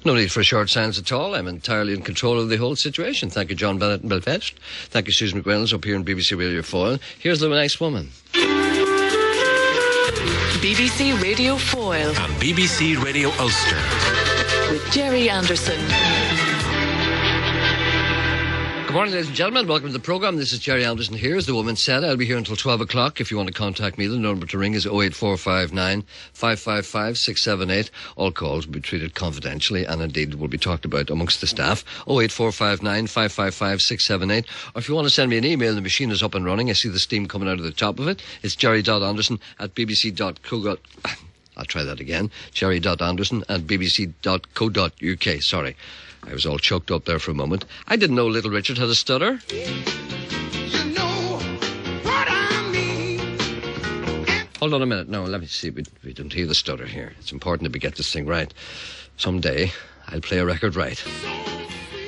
No need for short silence at all. I'm entirely in control of the whole situation. Thank you, John Bennett in Belfast. Thank you, Susan McReynolds, up here in BBC Radio Foyle. Here's the nice woman. BBC Radio Foyle and BBC Radio Ulster with Gerry Anderson. Good morning, ladies and gentlemen. Welcome to the programme. This is Gerry Anderson here. As the woman said, I'll be here until 12 o'clock. If you want to contact me, the number to ring is 08459 555 678. All calls will be treated confidentially and indeed will be talked about amongst the staff. 08459 555 678. Or if you want to send me an email, the machine is up and running. I see the steam coming out of the top of it. It's gerry.anderson@bbc.co. I'll try that again. gerry.anderson@bbc.co.uk. Sorry. I was all choked up there for a moment. I didn't know Little Richard had a stutter. You know what I mean. Hold on a minute. No, let me see. We don't hear the stutter here. It's important that we get this thing right. Someday, I'll play a record right.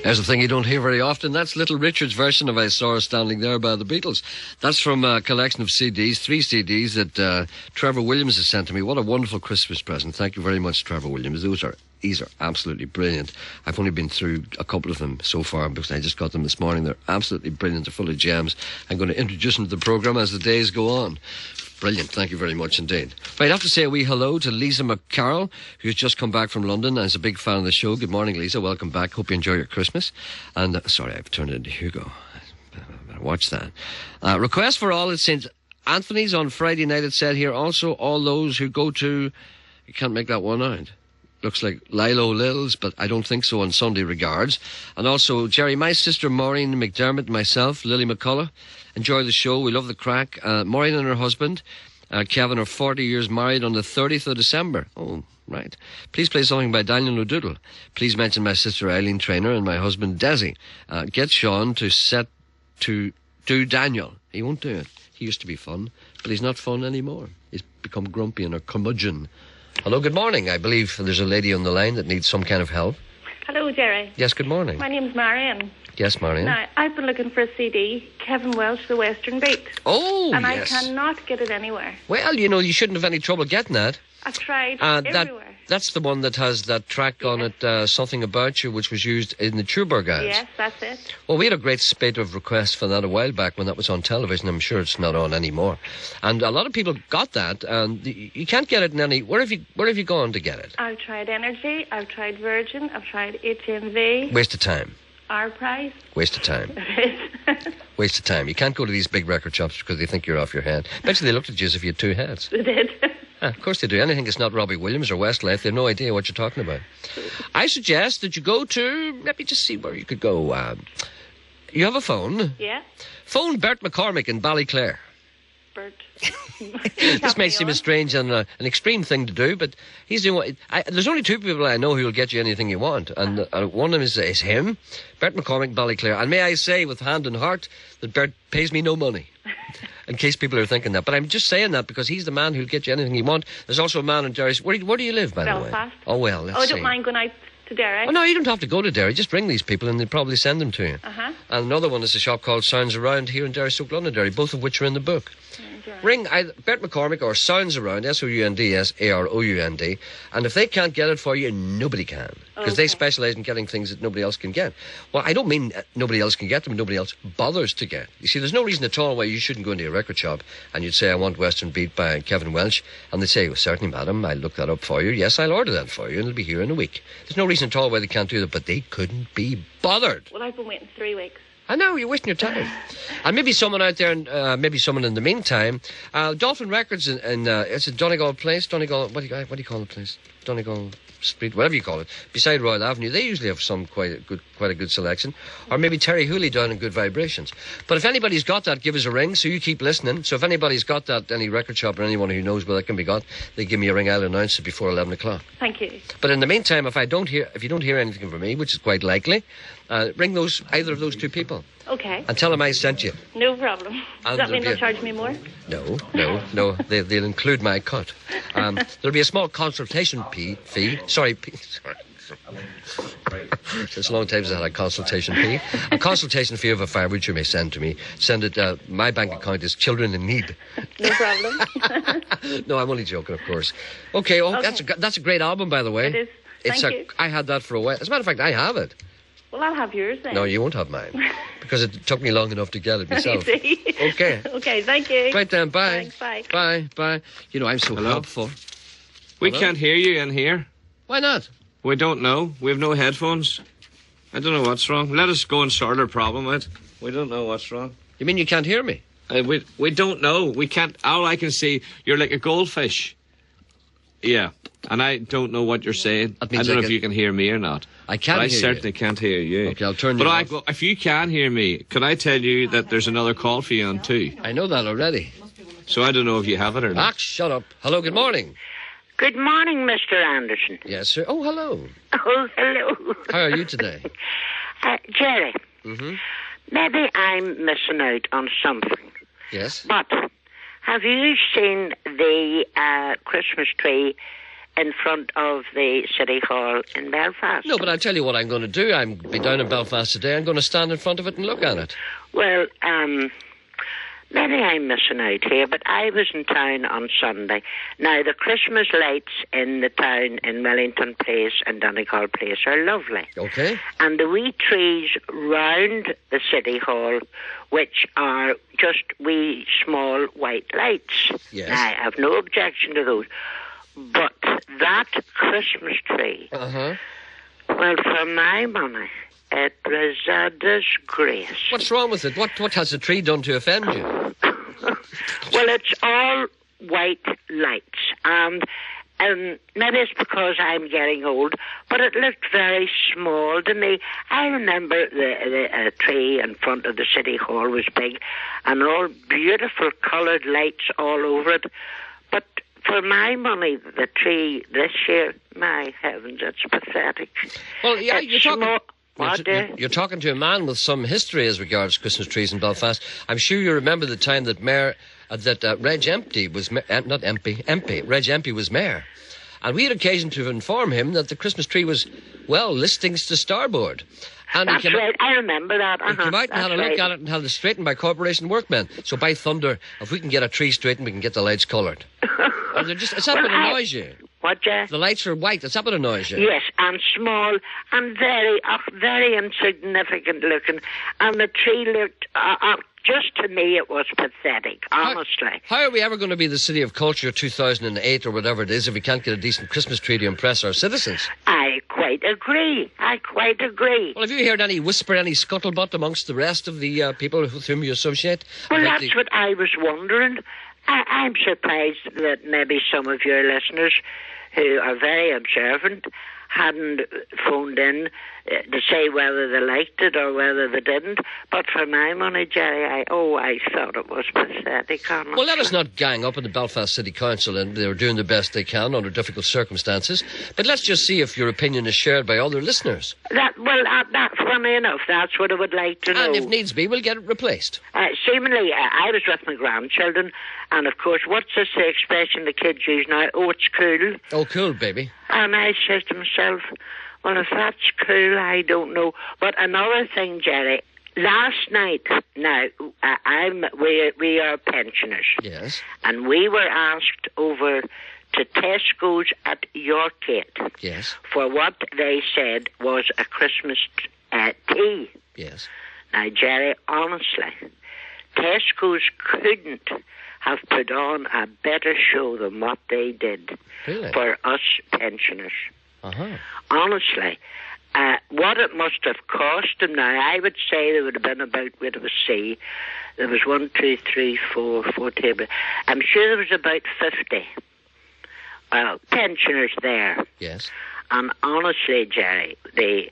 There's a thing you don't hear very often. That's Little Richard's version of I Saw Her Standing There by the Beatles. That's from a collection of CDs, 3 CDs that Trevor Williams has sent to me. What a wonderful Christmas present. Thank you very much, Trevor Williams. These are absolutely brilliant. I've only been through a couple of them so far because I just got them this morning. They're absolutely brilliant. They're full of gems. I'm going to introduce them to the programme as the days go on. Brilliant. Thank you very much indeed. Right, I have to say a wee hello to Lisa McCarroll, who's just come back from London and is a big fan of the show. Good morning, Lisa. Welcome back. Hope you enjoy your Christmas. And, sorry, I've turned it into Hugo. Better watch that. Request for all at St. Anthony's on Friday night, it said here. Also, all those who go to... You can't make that one out. Looks like Lilo Lils, but I don't think so, on Sunday regards. And also, Gerry, my sister Maureen McDermott, myself, Lily McCullough, enjoy the show. We love the crack. Maureen and her husband, Kevin, are 40 years married on the 30th of December. Oh, right. Please play something by Daniel O'Doodle. Please mention my sister Eileen Traynor and my husband Desi. Get Sean to set to do Daniel. He won't do it. He used to be fun, but he's not fun anymore. He's become grumpy and a curmudgeon. Hello, good morning. I believe there's a lady on the line that needs some kind of help. Hello, Gerry. Yes, good morning. My name's Marion. Yes, Marion. Now, I've been looking for a CD, Kevin Welsh, The Western Beat. Oh, and yes. I cannot get it anywhere. Well, you know, you shouldn't have any trouble getting that. I've tried everywhere. That's the one that has that track on it, Something About You, which was used in the Tuber Guys. Yes, that's it. Well, we had a great spate of requests for that a while back when that was on television. I'm sure it's not on anymore. And a lot of people got that, and you can't get it in any... Where have you gone to get it? I've tried Energy, I've tried Virgin, I've tried HMV. Waste of time. Our Price. Waste of time. Waste of time. You can't go to these big record shops because they think you're off your head. Bet you they looked at you as if you had two heads. They did. Of course they do. Anything that's not Robbie Williams or Westlife, they have no idea what you're talking about. I suggest that you go to... Let me just see where you could go. You have a phone? Yeah. Phone Bert McCormick in Ballyclare. Bert. This may seem a strange and an extreme thing to do, but he's doing there's only 2 people I know who will get you anything you want, and one of them is him, Bert McCormick, Ballyclare. And may I say, with hand and heart, that Bert pays me no money. In case people are thinking that. But I'm just saying that because he's the man who'll get you anything you want. There's also a man in Derry. Where do you live, by Belfast. the way? Oh, well, let's see. I don't mind going out to Derry. Oh, no, you don't have to go to Derry. Just ring these people and they'll probably send them to you. Uh-huh. And another one is a shop called Sounds Around here in Derry, Stoke Londonderry, both of which are in the book. Ring either Bert McCormick or Sounds Around, SOUNDSAROUND, and if they can't get it for you, nobody can. Because they specialise in getting things that nobody else can get. Well, I don't mean nobody else can get them, nobody else bothers to get. You see, there's no reason at all why you shouldn't go into a record shop and you'd say, I want Western Beat by Kevin Welsh, and they'd say, well, certainly, madam, I'll look that up for you. Yes, I'll order that for you, and it'll be here in a week. There's no reason at all why they can't do that, but they couldn't be bothered. Well, I've been waiting 3 weeks. I know, you're wasting your time. And maybe someone out there, maybe someone in the meantime, Dolphin Records it's in Donegal Place, Donegal, what do you call the place? Donegal Street, whatever you call it, beside Royal Avenue. They usually have quite a good selection. Or maybe Terry Hooley down in Good Vibrations. But if anybody's got that, give us a ring, so you keep listening. So if anybody's got that, any record shop or anyone who knows where that can be got, they give me a ring, I'll announce it before 11 o'clock. Thank you. But in the meantime, if you don't hear anything from me, which is quite likely, ring either of those 2 people. Okay. And tell them I sent you. No problem. Does that mean they'll charge me more? No. They'll include my cut. There'll be a small consultation fee. Sorry. It's a long time since I had a consultation fee. A consultation fee of a fire which you may send to me. Send it. My bank account is Children in Need. No problem. No, I'm only joking, of course. Okay. That's a great album, by the way. It is. It's Thank you. I had that for a while. As a matter of fact, I have it. Well, I'll have yours then. No, you won't have mine. Because it took me long enough to get it You myself. see? Okay. Okay, thank you. Right then, bye. Thanks, bye. Bye. You know, I'm so Hello? helpful. We Hello? can't hear you in here. Why not? We don't know. We have no headphones. I don't know what's wrong. Let us go and sort our problem out. We don't know what's wrong. You mean you can't hear me? We don't know. We can't. All I can see, you're like a goldfish. Yeah. And I don't know what you're saying. I That means don't I know if can- you can hear me or not. I can But I hear certainly can't hear you. Okay, I'll turn but you I, off. well, if you can hear me, could I tell you that there's another call for you on too? I know that already. So I don't know if you have it or not. Ah, shut up. Hello, good morning. Good morning, Mr. Anderson. Yes, sir. Oh, hello. Oh, hello. How are you today? Jerry, Mm-hmm. maybe I'm missing out on something, Yes. but have you seen the Christmas tree in front of the City Hall in Belfast? No, but I'll tell you what I'm going to do. I'm be down in Belfast today. I'm going to stand in front of it and look at it. Well, maybe I'm missing out here, but I was in town on Sunday. Now, the Christmas lights in the town in Wellington Place and Donegal Place are lovely. Okay. And the wee trees round the City Hall, which are just wee small white lights. Yes. Now, I have no objection to those. But that Christmas tree, Uh-huh. well, for my money, it was a disgrace. What's wrong with it? What has the tree done to offend you? Well, it's all white lights, and maybe it's because I'm getting old, but it looked very small to me. I remember the tree in front of the City Hall was big, and all beautiful coloured lights all over it. But for my money, the tree this year, my heavens, it's pathetic. Well, yeah, It's you're talking... small. What, You're talking to a man with some history as regards Christmas trees in Belfast. I'm sure you remember the time that Reg Empty was Reg Empty was mayor, and we had occasion to inform him that the Christmas tree was, well, listings to starboard. And That's he came, right. I remember that. he came out and had a look right. at it and had it straightened by corporation workmen. So by thunder, if we can get a tree straightened, we can get the lights coloured. It's that what annoys you. What, Jeff? The lights are white. It's that what annoys you. Yes, and small and very insignificant looking. And the tree looked, just to me, it was pathetic, honestly. How are we ever going to be the City of Culture 2008 or whatever it is if we can't get a decent Christmas tree to impress our citizens? I quite agree. Well, have you heard any whisper, any scuttlebutt amongst the rest of the people with whom you associate? Well, about that's what I was wondering. I'm surprised that maybe some of your listeners who are very observant hadn't phoned in to say whether they liked it or whether they didn't. But for my money, Jerry, I thought it was pathetic, honestly. Well, let us not gang up on the Belfast City Council, and they're doing the best they can under difficult circumstances. But let's just see if your opinion is shared by other listeners. That's funny enough. That's what I would like to know. And if needs be, we'll get it replaced. Seemingly, I was with my grandchildren, and of course, what's this expression the kids use now? Oh, it's cool. Oh, cool, baby. And I says to myself, well, if that's cool, I don't know. But another thing, Jerry, last night, now, we are pensioners. Yes. And we were asked over to Tesco's at Yorkgate Yes. for what they said was a Christmas tea. Yes. Now, Jerry, honestly, Tesco's couldn't have put on a better show than what they did Really? for us pensioners. Uh-huh. Honestly, what it must have cost them now, I would say there would have been about, wait, it was C. There was 1, 2, 3, 4 tables. I'm sure there was about 50 pensioners there. Yes. And honestly, Jerry, the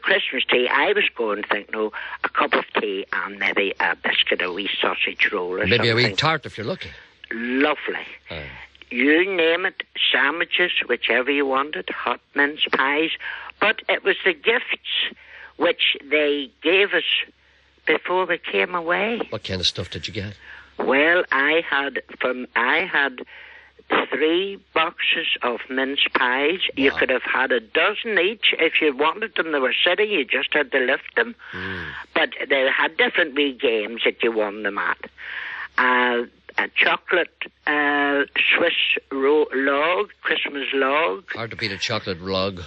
Christmas tea, I was going to think, no, a cup of tea and maybe a biscuit, a wee sausage roll or Maybe something. a wee tart if you're lucky. Lovely. Aye. You name it, sandwiches, whichever you wanted, hot mince pies. But it was the gifts which they gave us before we came away. What kind of stuff did you get? Well, I had 3 boxes of mince pies. Wow. You could have had a dozen each if you wanted them. They were sitting, you just had to lift them. But they had different wee games that you won them at. A chocolate Swiss log, Christmas log. Hard to beat a chocolate log.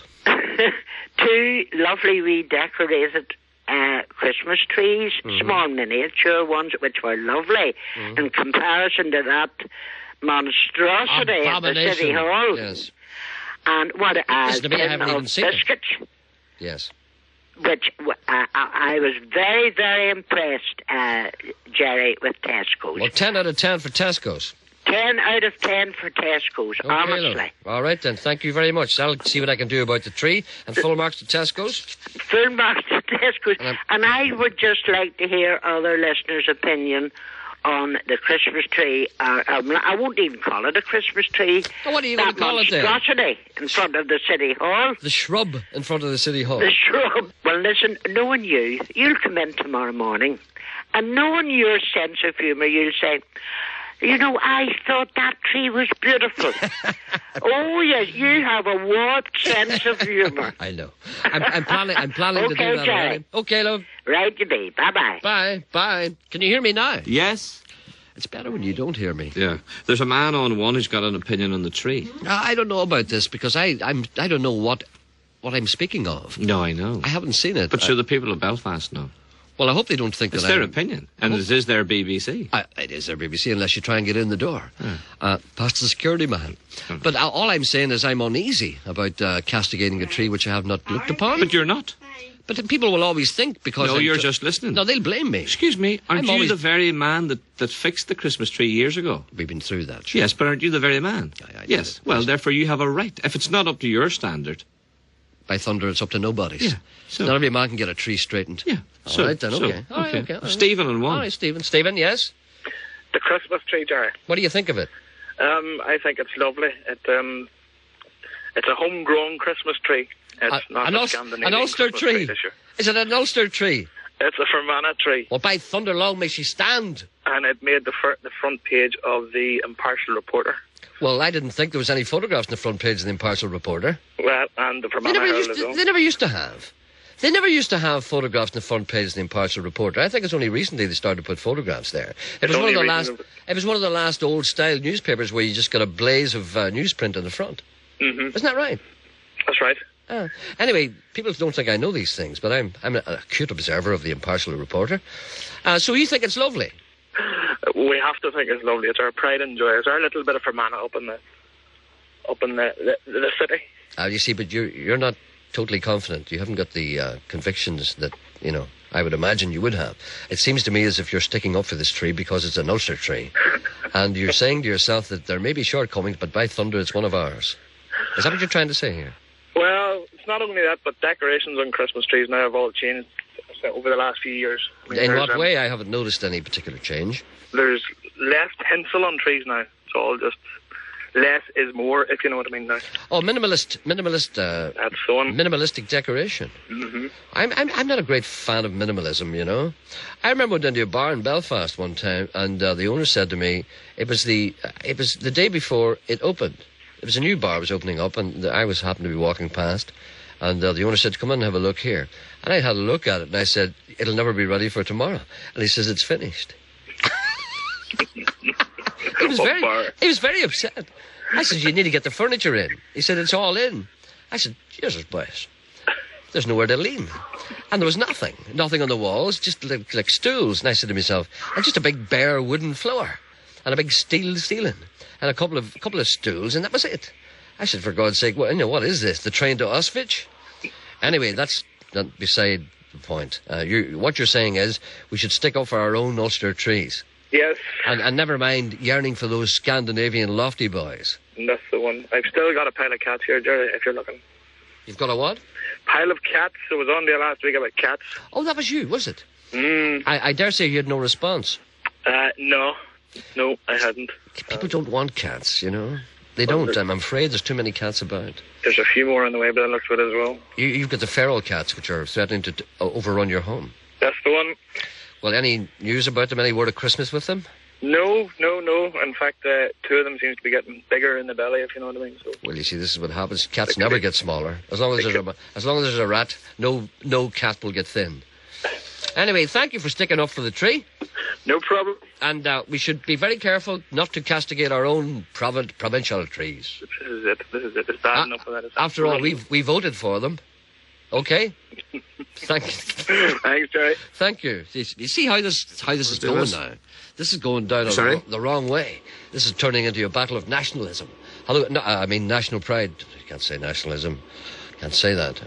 two lovely wee decorated Christmas trees, small miniature ones, which were lovely in comparison to that monstrosity at the City Hall. Yes. And what a Listen to me, I tin haven't of even seen it. biscuits, Yes. which I was very, very impressed, Gerry, with Tesco's. Well, 10 out of 10 for Tesco's. 10 out of 10 for Tesco's, Okay, honestly. love. All right, then. Thank you very much. I'll see what I can do about the tree. And full marks to Tesco's. Full marks to Tesco's. And I would just like to hear other listeners' opinion on the Christmas tree. I won't even call it a Christmas tree. Oh, what do you want to call it then? Monstrosity in front of the City Hall. The shrub in front of the City Hall. The shrub. Well, listen, knowing you'll come in tomorrow morning, and knowing your sense of humour, you'll say, you know, I thought that tree was beautiful. Oh, yes, you have a warped sense of humour. I know. I'm planning to do that Jerry. already. Okay, love. Right you be. Bye-bye. Bye. Can you hear me now? Yes. It's better when you don't hear me. Yeah. There's a man on one who's got an opinion on the tree. I don't know about this because I don't know what I'm speaking of. No, I know. I haven't seen it. But sure, the people of Belfast know. Well, I hope they don't think It's that their opinion. And it is their BBC. It is their BBC unless you try and get in the door. Past the security man. Oh. But all I'm saying is I'm uneasy about castigating a tree which I have not looked upon. But you're not. But people will always think because... No, you're just listening. No, they'll blame me. Excuse me, aren't you the very man that fixed the Christmas tree years ago? We've been through that. Sure. Yes, but aren't you the very man? I did yes. it. Well, therefore you have a right. If it's not up to your standard... By thunder, it's up to nobody's. Yeah, so- Not every man can get a tree straightened. Yeah. All right, then, okay. All right, okay. all right. Stephen on one. All right, Stephen. Stephen, yes? The Christmas tree, Jerry. What do you think of it? I think it's lovely. It's a homegrown Christmas tree. It's not a Scandinavian an Ulster Christmas tree. this year. Is it an Ulster tree? It's a Fermanagh tree, Well, by thunder, long may she stand. and it made the front page of the Impartial Reporter. Well, I didn't think there was any photographs on the front page of the Impartial Reporter. Well, and the They Fermanagh never, Herald used as to, well. they never used to have. They never used to have photographs on the front page of the Impartial Reporter. I think it's only recently they started to put photographs there. It was one of the last. It was one of the last old-style newspapers where you just got a blaze of newsprint on the front. Mm-hmm. Isn't that right? That's right. Anyway, people don't think I know these things, but I'm an acute observer of the Impartial Reporter. So you think it's lovely? We have to think it's lovely. It's our pride and joy. It's our little bit of Fermanagh up in the city. You see, but you're not totally confident. You haven't got the convictions that, I would imagine you would have. It seems to me as if you're sticking up for this tree because it's an Ulster tree. And you're saying to yourself that there may be shortcomings, but by thunder, it's one of ours. Is that what you're trying to say here? Well, it's not only that, but decorations on Christmas trees now have all changed over the last few years. I mean, In there's, what way? I haven't noticed any particular change. There's less tinsel on trees now. It's all just less is more, if you know what I mean now. Oh, minimalist. That's the one. Minimalistic decoration. Mm-hmm. I'm not a great fan of minimalism, I remember I went into a bar in Belfast one time, and the owner said to me, it was the day before it opened. It was a new bar was opening up, and I happened to be walking past, and the owner said, "Come in and have a look here." And I had a look at it, and I said, "It'll never be ready for tomorrow." And he says, "It's finished." He was very upset. I said, "You need to get the furniture in." He said, "It's all in." I said, "Jesus, boys, there's nowhere to lean." And there was nothing on the walls, just like stools. And I said to myself, and just a big bare wooden floor, and a big steel ceiling, and a couple of stools, and that was it. I said, for God's sake, what is this? The train to Auschwitz? Anyway, that's not beside the point. What you're saying is we should stick up for our own Ulster trees. Yes. And never mind yearning for those Scandinavian lofty boys. That's the one. I've still got a pile of cats here, Jerry, if you're looking. You've got a what? Pile of cats. I was on there last week about cats. Oh, that was you, was it? Mm. I dare say you had no response. No, I hadn't. People don't want cats, They don't. I'm afraid there's too many cats about. There's a few more on the way, but it looks good as well. You've got the feral cats, which are threatening to overrun your home. That's the one. Well, any news about them? Any word of Christmas with them? No. In fact, two of them seems to be getting bigger in the belly, if you know what I mean. So. Well, you see, this is what happens. Cats never get smaller. As long as there's a rat, no cat will get thin. Anyway, thank you for sticking up for the tree. No problem. And we should be very careful not to castigate our own provincial trees. This is it. It's bad enough that. After all, we voted for them. Okay? Thank you. Thanks, Jerry. Thank you. You see how this is going now? This is going down the wrong way. This is turning into a battle of nationalism. National pride. You can't say nationalism. Can't say that.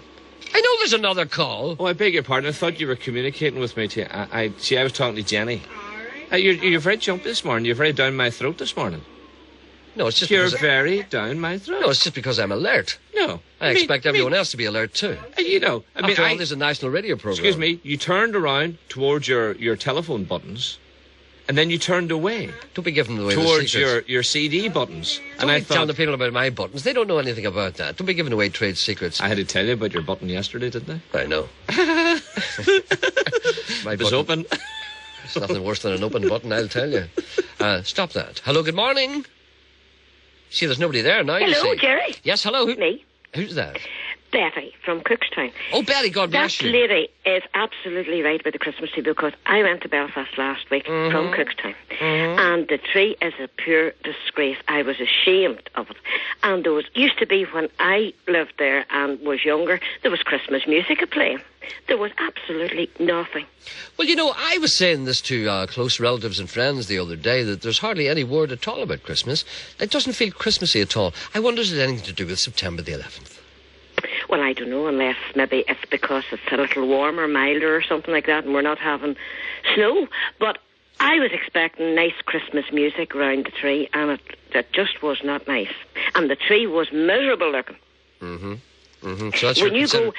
I know there's another call. Oh, I beg your pardon. I thought you were communicating with me. I was talking to Jenny. You're very jumpy this morning. You're very down my throat this morning. No, it's just you're very down my throat. No, it's just because I'm alert. No, I expect everyone else to be alert too. After all, there's a national radio program. Excuse me. You turned around towards your telephone buttons, and then you turned away. Don't be giving away towards the secrets. your CD buttons. Don't be telling the people about my buttons. They don't know anything about that. Don't be giving away trade secrets. I had to tell you about your button yesterday, didn't I? I know. It was open. It's nothing worse than an open button, I'll tell you. Stop that. Hello, good morning. See, there's nobody there now. Hello, Gerry. Yes, hello. Me. Who's that? Betty from Cookstown. Oh, Betty, God bless you. That lady is absolutely right with the Christmas tree, because I went to Belfast last week from Cookstown, and the tree is a pure disgrace. I was ashamed of it. And there used to be, when I lived there and was younger, there was Christmas music playing. There was absolutely nothing. Well, I was saying this to close relatives and friends the other day, that there's hardly any word at all about Christmas. It doesn't feel Christmassy at all. I wonder if it has anything to do with September the 11th. Well, I don't know, unless maybe it's because it's a little warmer, milder or something like that, and we're not having snow. But I was expecting nice Christmas music around the tree, and it just was not nice. And the tree was miserable looking. So that's when you go,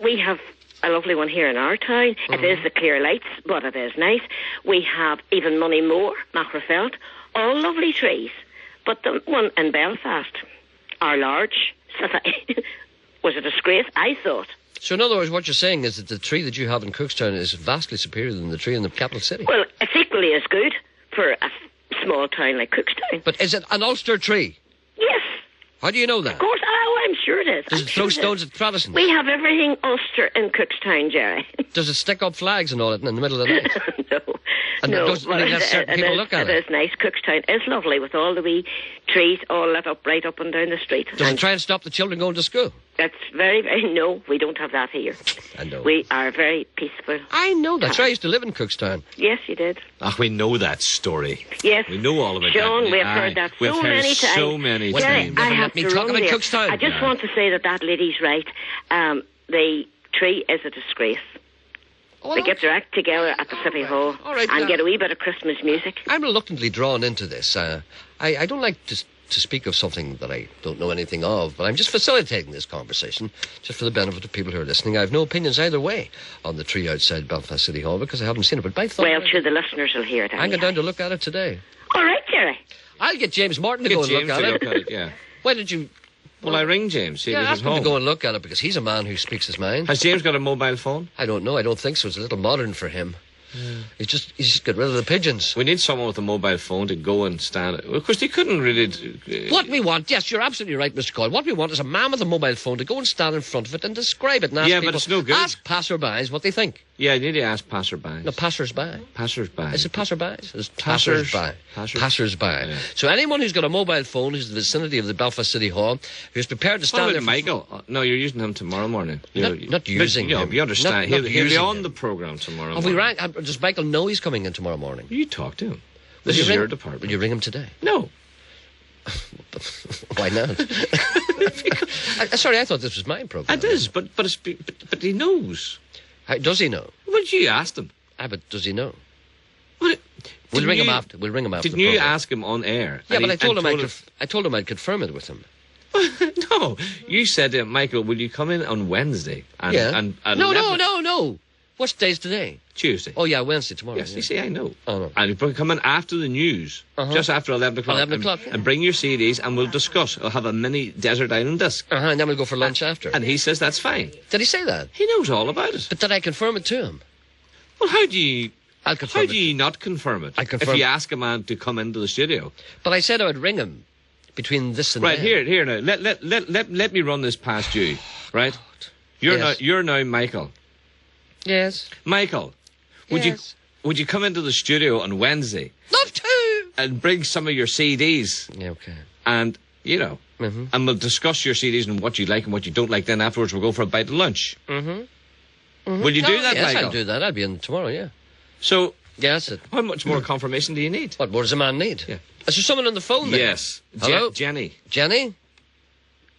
we have a lovely one here in our town. It is the clear lights, but it is nice. We have even Moneymore, Macrofelt, all lovely trees. But the one in Belfast, our large, was a disgrace, I thought. So in other words, what you're saying is that the tree that you have in Cookstown is vastly superior than the tree in the capital city. Well, it's equally as good for a small town like Cookstown. But is it an Ulster tree? Yes. How do you know that? Of course, I'm sure it is. Does it throw stones at Protestants? We have everything Ulster in Cookstown, Jerry. Does it stick up flags and all that in the middle of the night? No. And no, doesn't really let certain people look at it? It is nice. Cookstown is lovely with all the wee trees all lit up right up and down the street. Does it try and stop the children going to school? That's very, very... No, we don't have that here. I know. We are very peaceful. I know. That's right. I used to live in Cookstown. Yes, you did. We know that story. Yes. We know all about Sean, that. we've heard that we've so heard many times. so many Jerry, times. I have me to talk run about there. Cookstown. I just want to say that lady's right. The tree is a disgrace. Oh, they get their act together at the City Hall and get a wee bit of Christmas music. I'm reluctantly drawn into this. I don't like to speak of something that I don't know anything of, but I'm just facilitating this conversation just for the benefit of people who are listening. I have no opinions either way on the tree outside Belfast City Hall because I haven't seen it. But by thought, well, sure, the listeners will hear it. I'm going down to look at it today. All right, Jerry. I'll get James Martin to go and look at it. Yeah. Why did you... Well, I ring James. See if ask he's him home. to go and look at it because he's a man who speaks his mind. Has James got a mobile phone? I don't know. I don't think so. It's a little modern for him. Yeah. He's just got rid of the pigeons. We need someone with a mobile phone to go and stand. Of course, they couldn't really. What we want, yes, you're absolutely right, Mr. Coyle. What we want is a man with a mobile phone to go and stand in front of it and describe it and ask people. But it's no good. Ask passerbys what they think. Yeah, you need to ask passerbys. No, passers-by. Passers-by. Is it passerbys? It's Passers-by. Passers-by. Yeah. So anyone who's got a mobile phone who's in the vicinity of the Belfast City Hall, who's prepared to stand there... Michael? No, you're using him tomorrow morning. Not using him. You understand. Not he'll be on the programme tomorrow morning. We rang? Does Michael know he's coming in tomorrow morning? You talk to him. This is your department. Will you ring him today? No. Why not? Sorry, I thought this was my programme. It is, but he knows. Does he know? Well, you asked him. But does he know? Well, we'll ring him after. Didn't you ask him on air? Yeah, but I told him I'd confirm it with him. No, you said to him, Michael, will you come in on Wednesday? And No. What day's today? Tuesday. Oh, yeah, Wednesday, tomorrow. Yes, you see, I know. Oh, no. And you come in after the news, just after 11 o'clock. 11 o'clock. And bring your CDs and we'll discuss. We'll have a mini Desert Island disc. And then we'll go for lunch after. And he says that's fine. Did he say that? He knows all about it. But did I confirm it to him? Well, how do you not confirm it? I confirm if you ask a man to come into the studio. But I said I would ring him between this and right then. Here now. Let me run this past you. Right? You're now Michael. Yes. Michael, would you come into the studio on Wednesday? Love to! And bring some of your CDs. Yeah, okay. And, you know, and we'll discuss your CDs and what you like and what you don't like. Then afterwards we'll go for a bite of lunch. Will you do that, Yes, Michael? I'll do that. I'll be in tomorrow, yeah. So, Yes. how much more confirmation do you need? What more does a man need? Yeah. Is there someone on the phone there? Yes. Hello? Jenny. Jenny?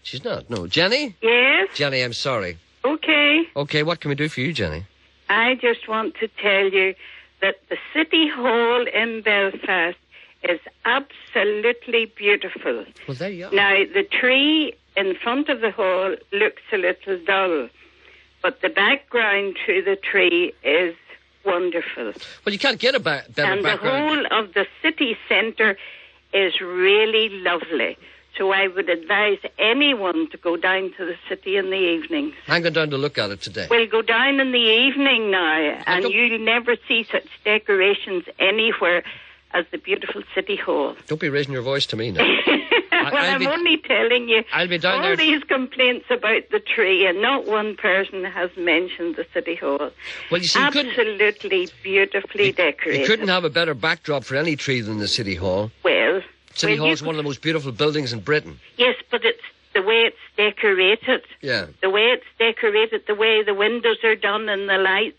She's not. No. Jenny? Yes, Jenny, I'm sorry. okay. Okay, what can we do for you, Jenny? I just want to tell you that the City Hall in Belfast is absolutely beautiful. Well, there you are. Now, the tree in front of the hall looks a little dull, but the background to the tree is wonderful. Well, you can't get a better And the background. whole of the city centre is really lovely. So I would advise anyone to go down to the city in the evening. I'm going down to look at it today. We'll go down in the evening now, and don't- you'll never see such decorations anywhere as the beautiful City Hall. Don't be raising your voice to me now. Well, I'll I'm be- only telling you I'll be down all there- these complaints about the tree, and not one person has mentioned the City Hall. Well, you see, you couldn't, Absolutely beautifully decorated. you couldn't have a better backdrop for any tree than the City Hall. Well, City well, Hall you is one of the most beautiful buildings in Britain. yes, but it's the way it's decorated. Yeah. The way it's decorated, the way the windows are done and the lights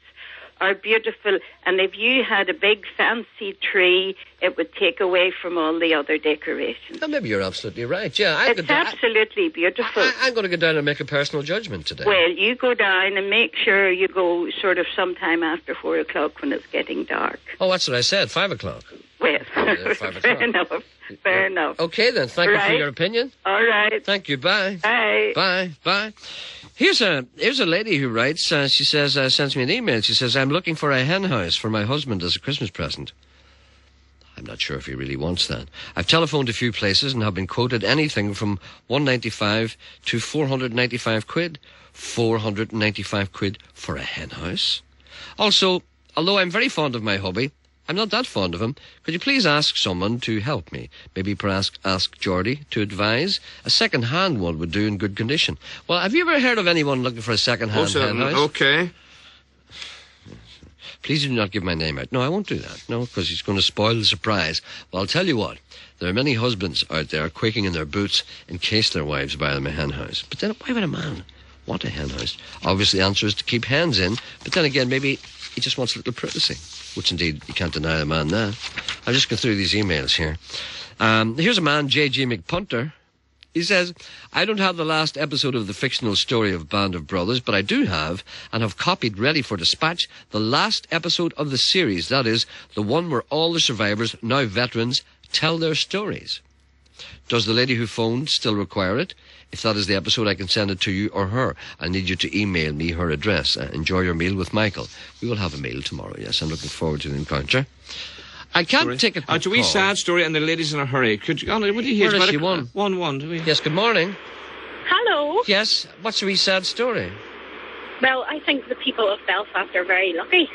are beautiful. And if you had a big fancy tree, it would take away from all the other decorations. Well, maybe you're absolutely right. Yeah, It's absolutely beautiful. I'm going to go down and make a personal judgment today. Well, you go down and make sure you go sort of sometime after 4 o'clock when it's getting dark. Oh, that's what I said, 5 o'clock. Well, 5 fair o'clock. enough. Fair enough. Okay, then. Thank you for Right. your opinion. All right. Thank you. Bye. Bye. Bye. Bye. Here's a lady who writes. She says, sends me an email. She says, I'm looking for a hen house for my husband as a Christmas present. I'm not sure if he really wants that. I've telephoned a few places and have been quoted anything from £195 to £495. £495 for a hen house. Also, although I'm very fond of my hubby, I'm not that fond of him. Could you please ask someone to help me? Maybe perhaps ask Geordie to advise. A second-hand one would do in good condition. Well, have you ever heard of anyone looking for a second-hand hen house? Okay. Please do not give my name out. No, I won't do that. No, because he's going to spoil the surprise. Well, I'll tell you what. There are many husbands out there quaking in their boots in case their wives buy them a hen house. But then why would a man want a hen house? Obviously, the answer is to keep hens in. But then again, maybe he just wants a little privacy, which indeed you can't deny a man that. I'll just go through these emails here. Here's a man, J.G. McPunter. He says, I don't have the last episode of the fictional story of Band of Brothers, but I do have, and have copied ready for dispatch, the last episode of the series. That is, the one where all the survivors, now veterans, tell their stories. Does the lady who phoned still require it? If that is the episode, I can send it to you or her. I need you to email me her address. Enjoy your meal with Michael. We will have a meal tomorrow, yes. I'm looking forward to the encounter. I can't take it. It's a wee sad story, and the lady's in a hurry. Could you, would you hear? Where is she? One. Do we? Yes, good morning. Hello. Yes, what's the wee sad story? Well, I think the people of Belfast are very lucky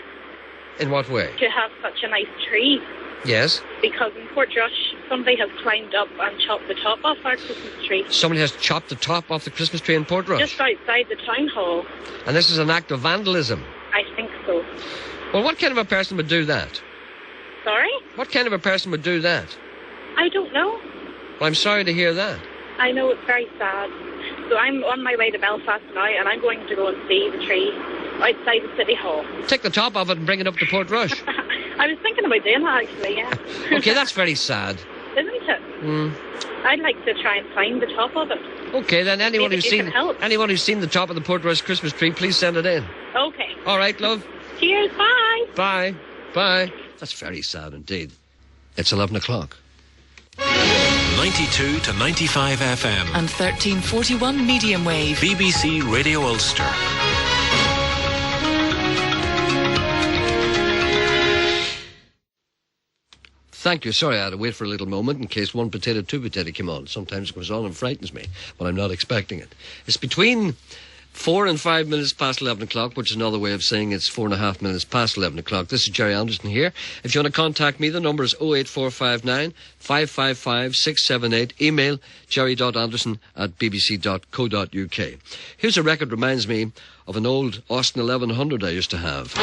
In what way? to have such a nice tree, Yes. because in Portrush, somebody has climbed up and chopped the top off our Christmas tree. Somebody has chopped the top off the Christmas tree in Portrush. Just outside the town hall. And this is an act of vandalism. I think so. Well, what kind of a person would do that? Sorry? What kind of a person would do that? I don't know. Well, I'm sorry to hear that. I know it's very sad. So I'm on my way to Belfast now, and I'm going to go and see the tree outside the City Hall. Take the top off it and bring it up to Portrush. I was thinking about doing that, actually, yeah. Okay, that's very sad. Isn't it? I'd like to try and find the top of it. Okay, then anyone Maybe who's you can help. seen the top of the Portrush Christmas tree, please send it in. Okay. All right, love. Cheers, bye. Bye. Bye. That's very sad indeed. It's 11 o'clock. 92 to 95 FM. And 1341 medium wave. BBC Radio Ulster. Thank you. Sorry, I had to wait for a little moment in case one potato, two potato came on. Sometimes it goes on and frightens me when I'm not expecting it. It's between 4 and 5 minutes past 11 o'clock, which is another way of saying it's 4.5 minutes past 11 o'clock. This is Gerry Anderson here. If you want to contact me, the number is 08459 555 678. Email gerry.anderson@bbc.co.uk. Here's a record reminds me of an old Austin 1100 I used to have.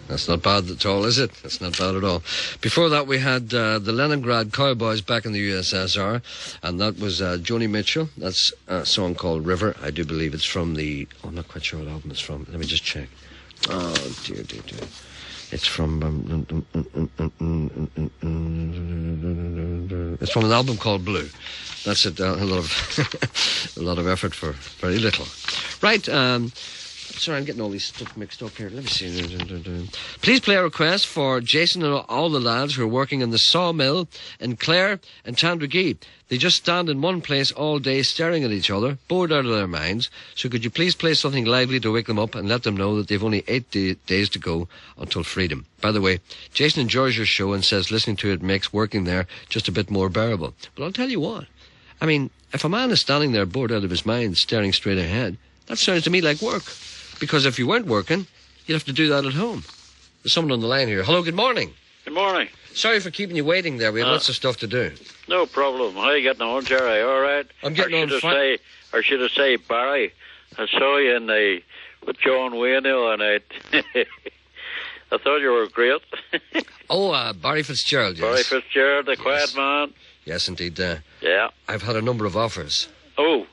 That's not bad at all, is it? That's not bad at all. Before that, we had the Leningrad Cowboys back in the USSR, and that was Joni Mitchell. That's a song called River. I do believe it's from the... I'm not quite sure what album it's from. Let me just check. Oh, dear. It's from... it's from an album called Blue. That's it. A lot of effort for very little. Right. Sorry, I'm getting all these stuff mixed up here. Let me see. Please play a request for Jason and all the lads who are working in the sawmill in Clare and Tandragee. They just stand in one place all day staring at each other, bored out of their minds. So could you please play something lively to wake them up and let them know that they've only 8 days to go until freedom. By the way, Jason enjoys your show and says listening to it makes working there just a bit more bearable. But I'll tell you what. I mean, if a man is standing there bored out of his mind, staring straight ahead, that sounds to me like work. Because if you weren't working, you'd have to do that at home. There's someone on the line here. Hello, good morning. Good morning. Sorry for keeping you waiting there. We have lots of stuff to do. No problem. How are you getting on, Gerry? All right? I'm getting on fine. Or should I say, Barry, I saw you with John Wayne the other night. I thought you were great. Barry Fitzgerald, yes. Barry Fitzgerald, the quiet man. Yes, indeed. Yeah. I've had a number of offers. Oh.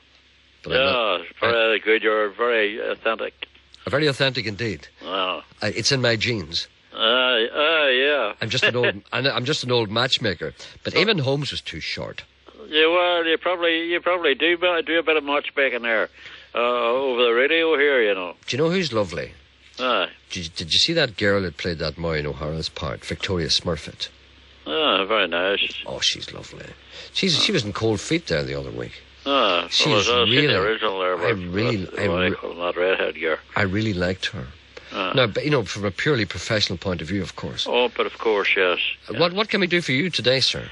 But very good. You're very authentic. Very authentic indeed. Oh. It's in my genes. Yeah. I'm just an old matchmaker. But Eamon Holmes was too short. Yeah, well, you probably do a bit of matchmaking there over the radio here, you know. Do you know who's lovely? Did you see that girl that played that Maureen O'Hara's part, Victoria Smurfett? Very nice. Oh, she's lovely. She was in Cold Feet there the other week. She's really the original there. That redhead girl. I really liked her. Now, but, from a purely professional point of view, of course. Oh, but of course, yes. What can we do for you today, sir?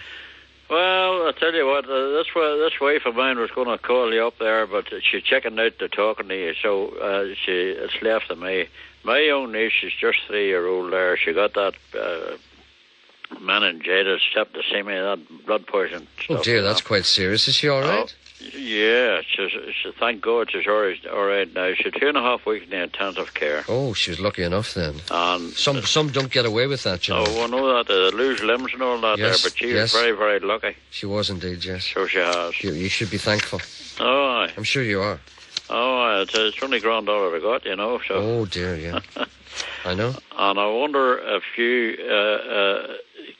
Well, I tell you what, this wife of mine was going to call you up there, but she's checking out the talking to you, so it's left to me. My own niece is just 3-year-old there. She got that meningitis, septicemia, that blood poison stuff. Oh dear, that's quite serious. Is she all right? Yeah, thank God she's all right now. She's 2.5 weeks in the intensive care. Oh, she's lucky enough then. And some don't get away with that, you know. Oh, I know that. They lose limbs and all that there, but she was very, very lucky. She was indeed, yes. So she has. You should be thankful. Oh, aye. I'm sure you are. Oh, aye. It's only $1,000 I got, you know. So. Oh, dear, yeah. I know. And I wonder if you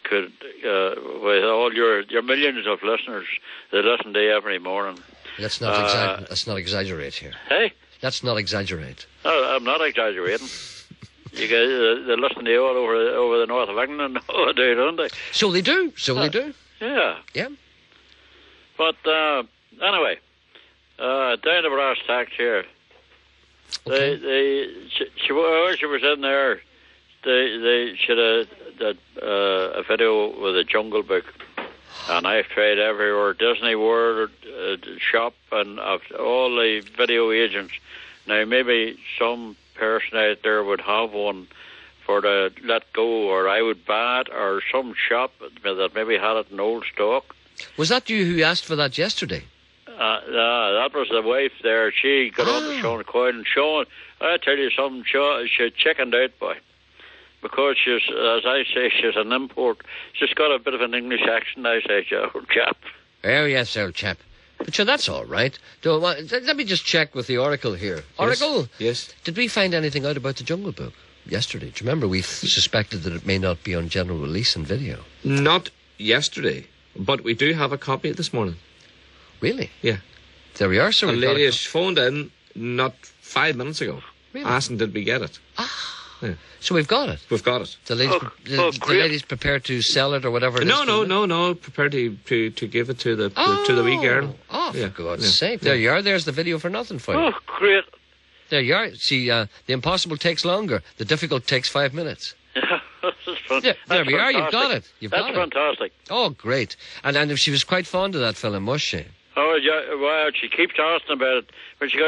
could, with all your millions of listeners that listen to you every morning. Let's not exaggerate here. Hey? Let's not exaggerate. Oh, I'm not exaggerating. You guys, they listen to you all over the north of England nowadays, don't they? So they do. They do. Yeah. Yeah. But anyway, down to brass tacks here. Okay. She was in there. They should have a video with a Jungle Book, and I've tried everywhere, Disney World, shop, and all the video agents. Now maybe some person out there would have one for the let go, or I would buy it, or some shop that maybe had it in old stock. Was that you who asked for that yesterday? That was the wife there. She got on to Sean Coyle, and Sean, I tell you something, she chickened out, boy. Because she's, as I say, she's an import. She's got a bit of an English accent, I say, old chap. Oh, yes, old chap. But sure, that's all right. Let me just check with the Oracle here. Oracle? Yes? Did we find anything out about the Jungle Book yesterday? Do you remember we suspected that it may not be on general release in video? Not yesterday, but we do have a copy this morning. Really? Yeah. There we are, sir. A lady has phoned in not 5 minutes ago, asking did we get it. Yeah. So we've got it. We've got it. The lady's prepared to sell it or whatever. No. Prepared to give it to the wee girl. Oh, for God's sake! There you are. There's the video for nothing for you. Oh, great! There you are. See, the impossible takes longer. The difficult takes 5 minutes. Yeah, there we are. You've got it. That's fantastic. Oh, great! And she was quite fond of that film, was she? Oh, yeah, well, she keeps asking about it. When she got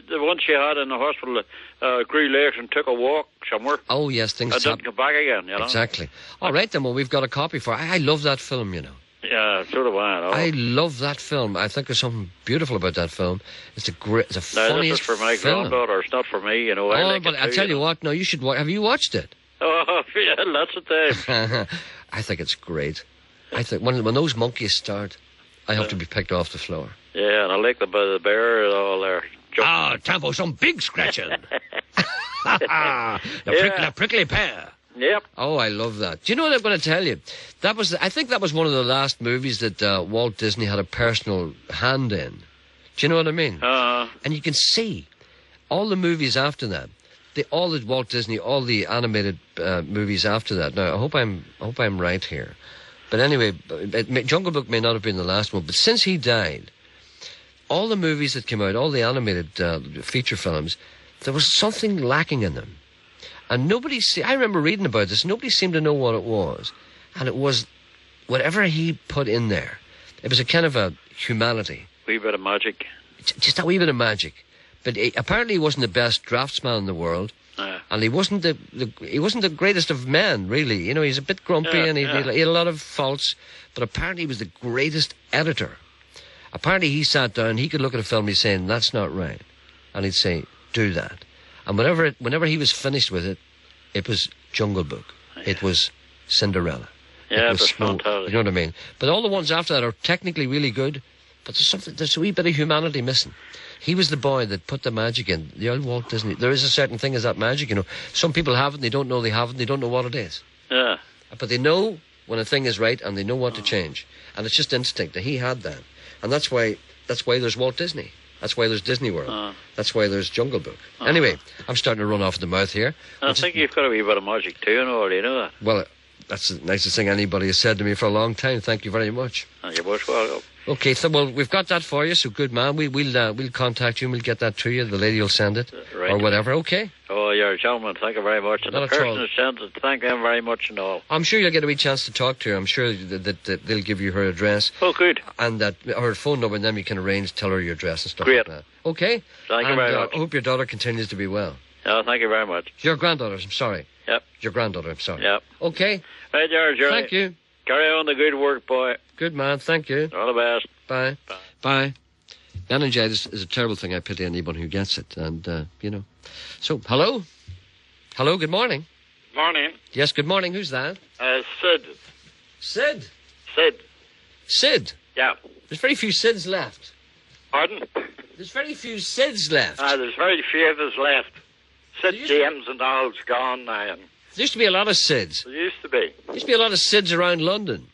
the one she had in the hospital, grew legs and took a walk somewhere. Oh, yes, things happen. Didn't come back again, you know. Exactly. All right, then, well, we've got a copy for I love that film, you know. Yeah, so do I. I love that film. I think there's something beautiful about that film. It's a funniest this is for my film. granddaughter. It's not for me, you know. But I tell you what, no, you should watch. Have you watched it? Oh, Yeah, lots of time. I think it's great. I think when those monkeys start, I have to be picked off the floor. Yeah, and I like the bear and all there. Time for some big scratching. The prickly pear. Yep. Oh, I love that. Do you know what I'm going to tell you? I think that was one of the last movies that Walt Disney had a personal hand in. Do you know what I mean? And you can see all the movies after that. All the Walt Disney, all the animated movies after that. Now, I hope I'm right here. But anyway, Jungle Book may not have been the last one, but since he died, all the movies that came out, all the animated feature films, there was something lacking in them. And I remember reading about this, nobody seemed to know what it was. And it was whatever he put in there. It was a kind of a humanity. Wee bit of magic. Just a wee bit of magic. But apparently he wasn't the best draftsman in the world. And he wasn't the greatest of men, really. You know, he's a bit grumpy and he had a lot of faults. But apparently he was the greatest editor. Apparently he sat down, he could look at a film, he's saying, that's not right. And he'd say, do that. And whenever he was finished with it, it was Jungle Book. It was Cinderella. Yeah, it was fantastic. You know what I mean? But all the ones after that are technically really good, but there's a wee bit of humanity missing. He was the boy that put the magic in. The old Walt Disney. There is a certain thing as that magic, you know. Some people have it, they don't know they have it, they don't know what it is. Yeah. But they know when a thing is right and they know what to change. And it's just instinct. He had that. And that's why there's Walt Disney. That's why there's Disney World. That's why there's Jungle Book. Anyway, I'm starting to run off the mouth here. I think you've got a wee bit of magic too, and all, you know that? Well, that's the nicest thing anybody has said to me for a long time. Thank you very much. You're most welcome. Okay, so well, we've got that for you, so good man. We'll contact you and we'll get that to you. The lady will send it. Right. Or whatever, okay? Oh, you're a gentleman. Thank you very much. And Not the at person all. who sent it, thank them very much and all. I'm sure you'll get a wee chance to talk to her. I'm sure that they'll give you her address. Oh, good. And that her phone number, and then you can arrange, tell her your address and stuff Great. like that. Okay? Thank you very much. I hope your daughter continues to be well. Yeah, thank you very much. Your granddaughter, I'm sorry. Yep. Your granddaughter, I'm sorry. Yep. Okay. Right, Gerry. Thank you. Carry on the good work, boy. Good man, thank you. All the best. Bye. Bye. Meningitis is a terrible thing. I pity anyone who gets it. And, you know. So, hello? Hello, good morning. Morning. Yes, good morning. Who's that? Sid. Sid? Sid. Sid? Yeah. There's very few Sids left. Pardon? There's very few Sids left. There's very few of us left. Sid James and all's gone now. And there used to be a lot of Sids. there used to be. There used to be a lot of Sids around London.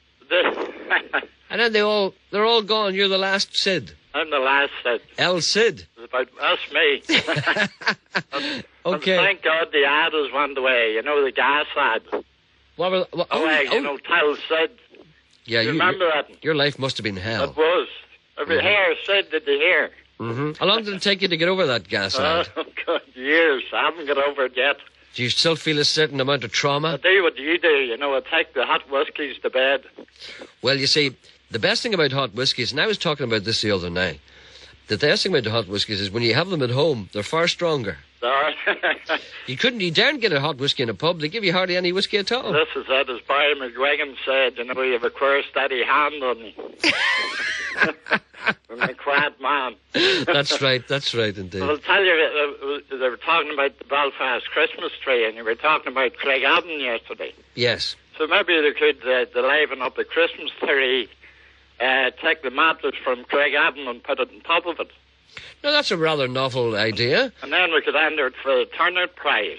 And then they're all gone. You're the last Sid. I'm the last Sid. El Cid. That's me. Okay. And thank God the ad has went away. You know, the gas ad. Tell Sid. Yeah, you remember that? Your life must have been hell. It was. Every hair, Sid, did the hair. Mm-hmm. How long did it take you to get over that gas ad? Oh, God, years. I haven't got over it yet. Do you still feel a certain amount of trauma? I do what you do. You know, I take the hot whiskies to bed. Well, you see, the best thing about hot whiskies, and I was talking about this the other night, the best thing about the hot whiskies is when you have them at home, they're far stronger. You daren't get a hot whiskey in a pub. They give you hardly any whiskey at all. This is it, as Barry McGuigan said, you know, you have a queer steady hand on me. I'm a quiet man. That's right indeed. I'll tell you, they were talking about the Belfast Christmas tree, and you were talking about Craig Abbon yesterday. Yes. So maybe they could liven up the Christmas tree, take the mattress from Craig Abbon and put it on top of it. No, that's a rather novel idea. And then we could enter it for the Turner Prize.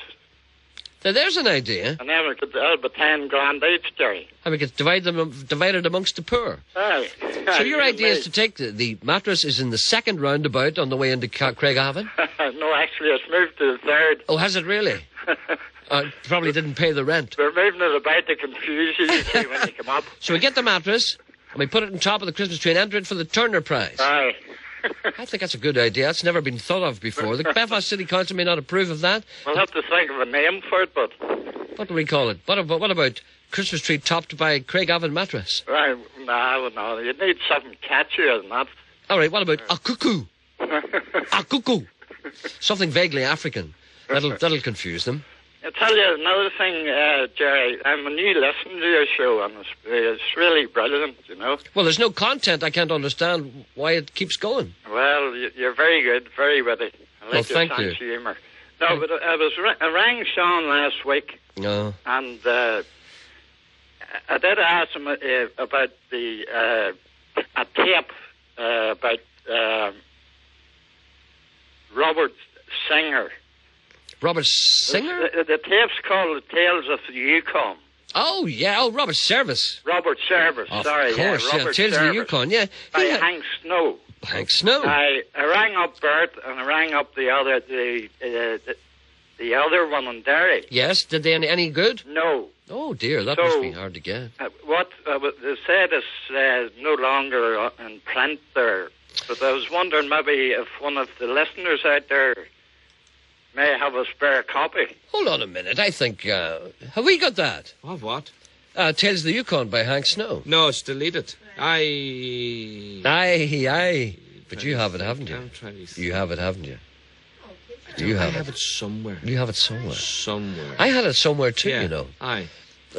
Now, there's an idea. And then we could have 10 grand each, Gerry. And we could divide it amongst the poor. Aye. So your idea is to take the mattress is in the second roundabout on the way into Craigavon? No, actually, it's moved to the third. Oh, has it really? Probably didn't pay the rent. We're moving it about to confuse you, you see, when you come up. So we get the mattress, and we put it on top of the Christmas tree and enter it for the Turner Prize. Aye. I think that's a good idea. That's never been thought of before. The Belfast City Council may not approve of that. We'll have to think of a name for it, but... What do we call it? What about Christmas tree topped by Craigavon mattress? Right, no, you need something catchier than that. All right, what about a cuckoo? A cuckoo. Something vaguely African. That'll confuse them. I'll tell you another thing, Gerry. I'm a new listener to your show, and it's really brilliant, you know. Well, there's no content. I can't understand why it keeps going. Well, you're very good, very witty. I like well, thank your sense you. of humour. No, but I rang Sean last week. No. And I did ask him about a tape about Robert Singer. Robert Singer? The tape's called The Tales of the Yukon. Oh, yeah. Oh, Robert Service. Robert Service, sorry. Of course, yeah. Robert Tales of the Yukon, yeah. By Hank Snow. Hank Snow. I rang up Bert and I rang up the other one in Derry. Yes, did they any good? No. Oh, dear, that must be hard to get. What they said is no longer in print there. But I was wondering maybe if one of the listeners out there may have a spare copy. Hold on a minute. I think, have we got that? Of what? Tales of the Yukon by Hank Snow. No, it's deleted. Aye. But you have it, haven't you? I'm trying to... You have it, haven't you? I have it somewhere. You have it somewhere. Somewhere. I had it somewhere too, yeah. you know. Aye.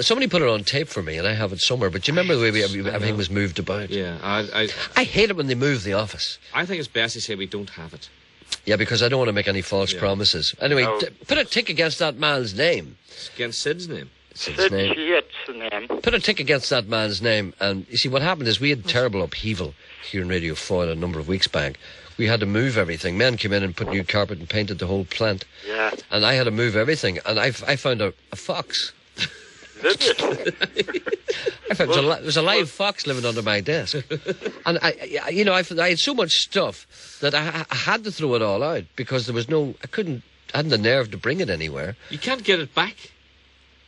Somebody put it on tape for me, and I have it somewhere. But you remember the way everything was moved about? Yeah. I hate it when they move the office. I think it's best to say we don't have it. Yeah, because I don't want to make any false promises. Anyway, put a tick against that man's name. Against Sid's name. Sid Sheehan's name. Put a tick against that man's name. And you see, what happened is we had terrible upheaval here in Radio 4 a number of weeks back. We had to move everything. Men came in and put new carpet and painted the whole plant. Yeah. And I had to move everything. And I found a fox. Did you? I found there was a live fox living under my desk. And I had so much stuff that I had to throw it all out because there was I hadn't the nerve to bring it anywhere. You can't get it back.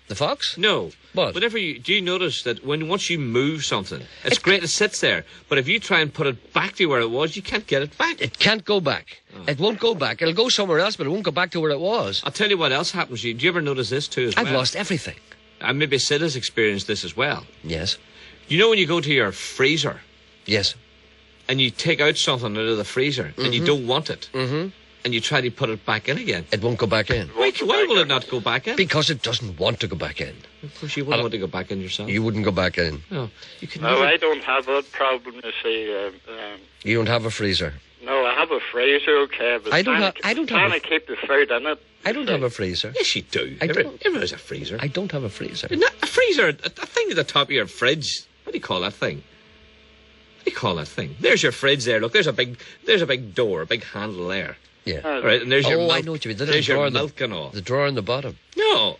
The fox? No. What? Do you notice that once you move something, it's great, it sits there, but if you try and put it back to where it was, you can't get it back. It can't go back. Oh. It won't go back. It'll go somewhere else, but it won't go back to where it was. I'll tell you what else happens to you. Do you ever notice this too as well? I've lost everything. And maybe Sid has experienced this as well. Yes. You know when you go to your freezer? Yes. And you take out something out of the freezer and you don't want it. Mm-hmm. And you try to put it back in again. It won't go back in. Why will it not go back in? Because it doesn't want to go back in. Of course you wouldn't want to go back in yourself. You wouldn't go back in. No. I don't have that problem, you see. You don't have a freezer? No, I have a freezer, okay, but I don't have to keep the food in it. I don't have a freezer. Yes, you do. Everyone has a freezer. I don't have a freezer. A freezer, a thing at the top of your fridge. What do you call that thing? What do you call that thing? There's your fridge there. Look, there's a big door, a big handle there. Yeah. All right, and there's your milk. I know what you mean. There's your milk and all. The drawer in the bottom. No.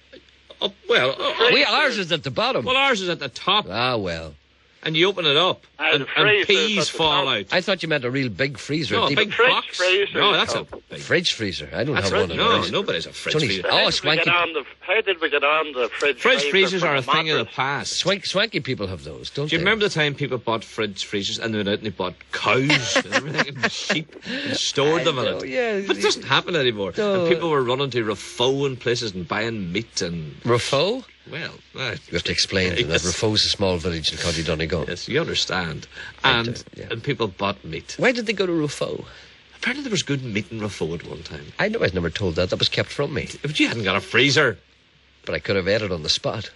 Ours is at the bottom. Well, ours is at the top. Ah, well. And you open it up, and peas fall out. I thought you meant a real big freezer. No, a big box. Freezer. No, that's a big fridge freezer. I don't have one of those. No, nobody's a fridge freezer. Oh, swanky. How did we get on the fridge freezer? Fridge freezers are a thing of the past. Swanky people have those, don't they? Do you remember the time people bought fridge freezers and they went out and they bought cows and everything and sheep and stored them in it? Yeah. But it doesn't happen anymore. No. And people were running to Rafo and places and buying meat and... Rafo? Well, you have to explain that Rafo's a small village in County Donegal. Yes, you understand. And people bought meat. Why did they go to Rafo? Apparently there was good meat in Rafo at one time. I know I was never told that. That was kept from me. But you hadn't got a freezer. But I could have ate it on the spot.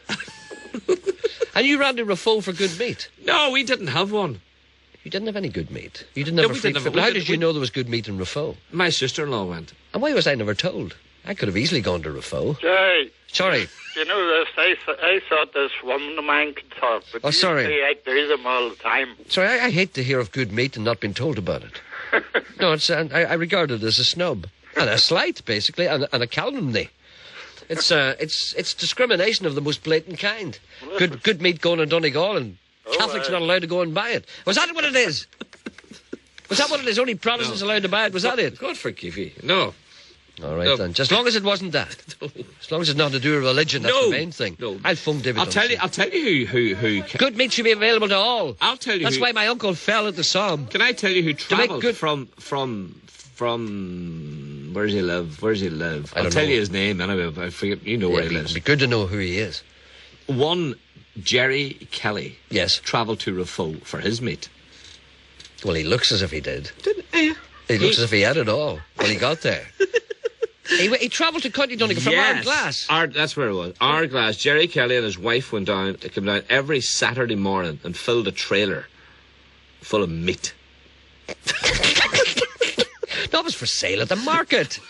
And you ran to Rafo for good meat? No, we didn't have one. You didn't have any good meat? You didn't have a free... How did you know there was good meat in Rafo? My sister-in-law went. And why was I never told? I could have easily gone to Rafo. Jay. Sorry. You know this, I thought this woman of mine could talk, but sorry. I do them all the time. Sorry, I hate to hear of good meat and not being told about it. No, it's I regard it as a snub. And a slight, basically, and a calumny. It's discrimination of the most blatant kind. Good meat going in Donegal and Catholics not allowed to go and buy it. Was that what it is? Was that what it is? Only Protestants allowed to buy it? Was that it? God forgive you. No. All right, then. Just as long as it wasn't that. As long as it's not to do with religion, that's the main thing. No. I'll phone David. I'll tell you who good meat should be available to all. I'll tell you. That's why my uncle fell at the Somme. Can I tell you who travelled from where does he live? I'll tell you his name anyway. I forget. You know where he lives. It'd be good to know who he is. One Gerry Kelly. Yes. Travelled to Rafo for his meat. Well, he looks as if he did. He looks as if he had it all when he got there. He travelled to County Donegal from Ardglass. That's where it was. Ardglass. Gerry Kelly and his wife came down every Saturday morning and filled a trailer full of meat. That was for sale at the market.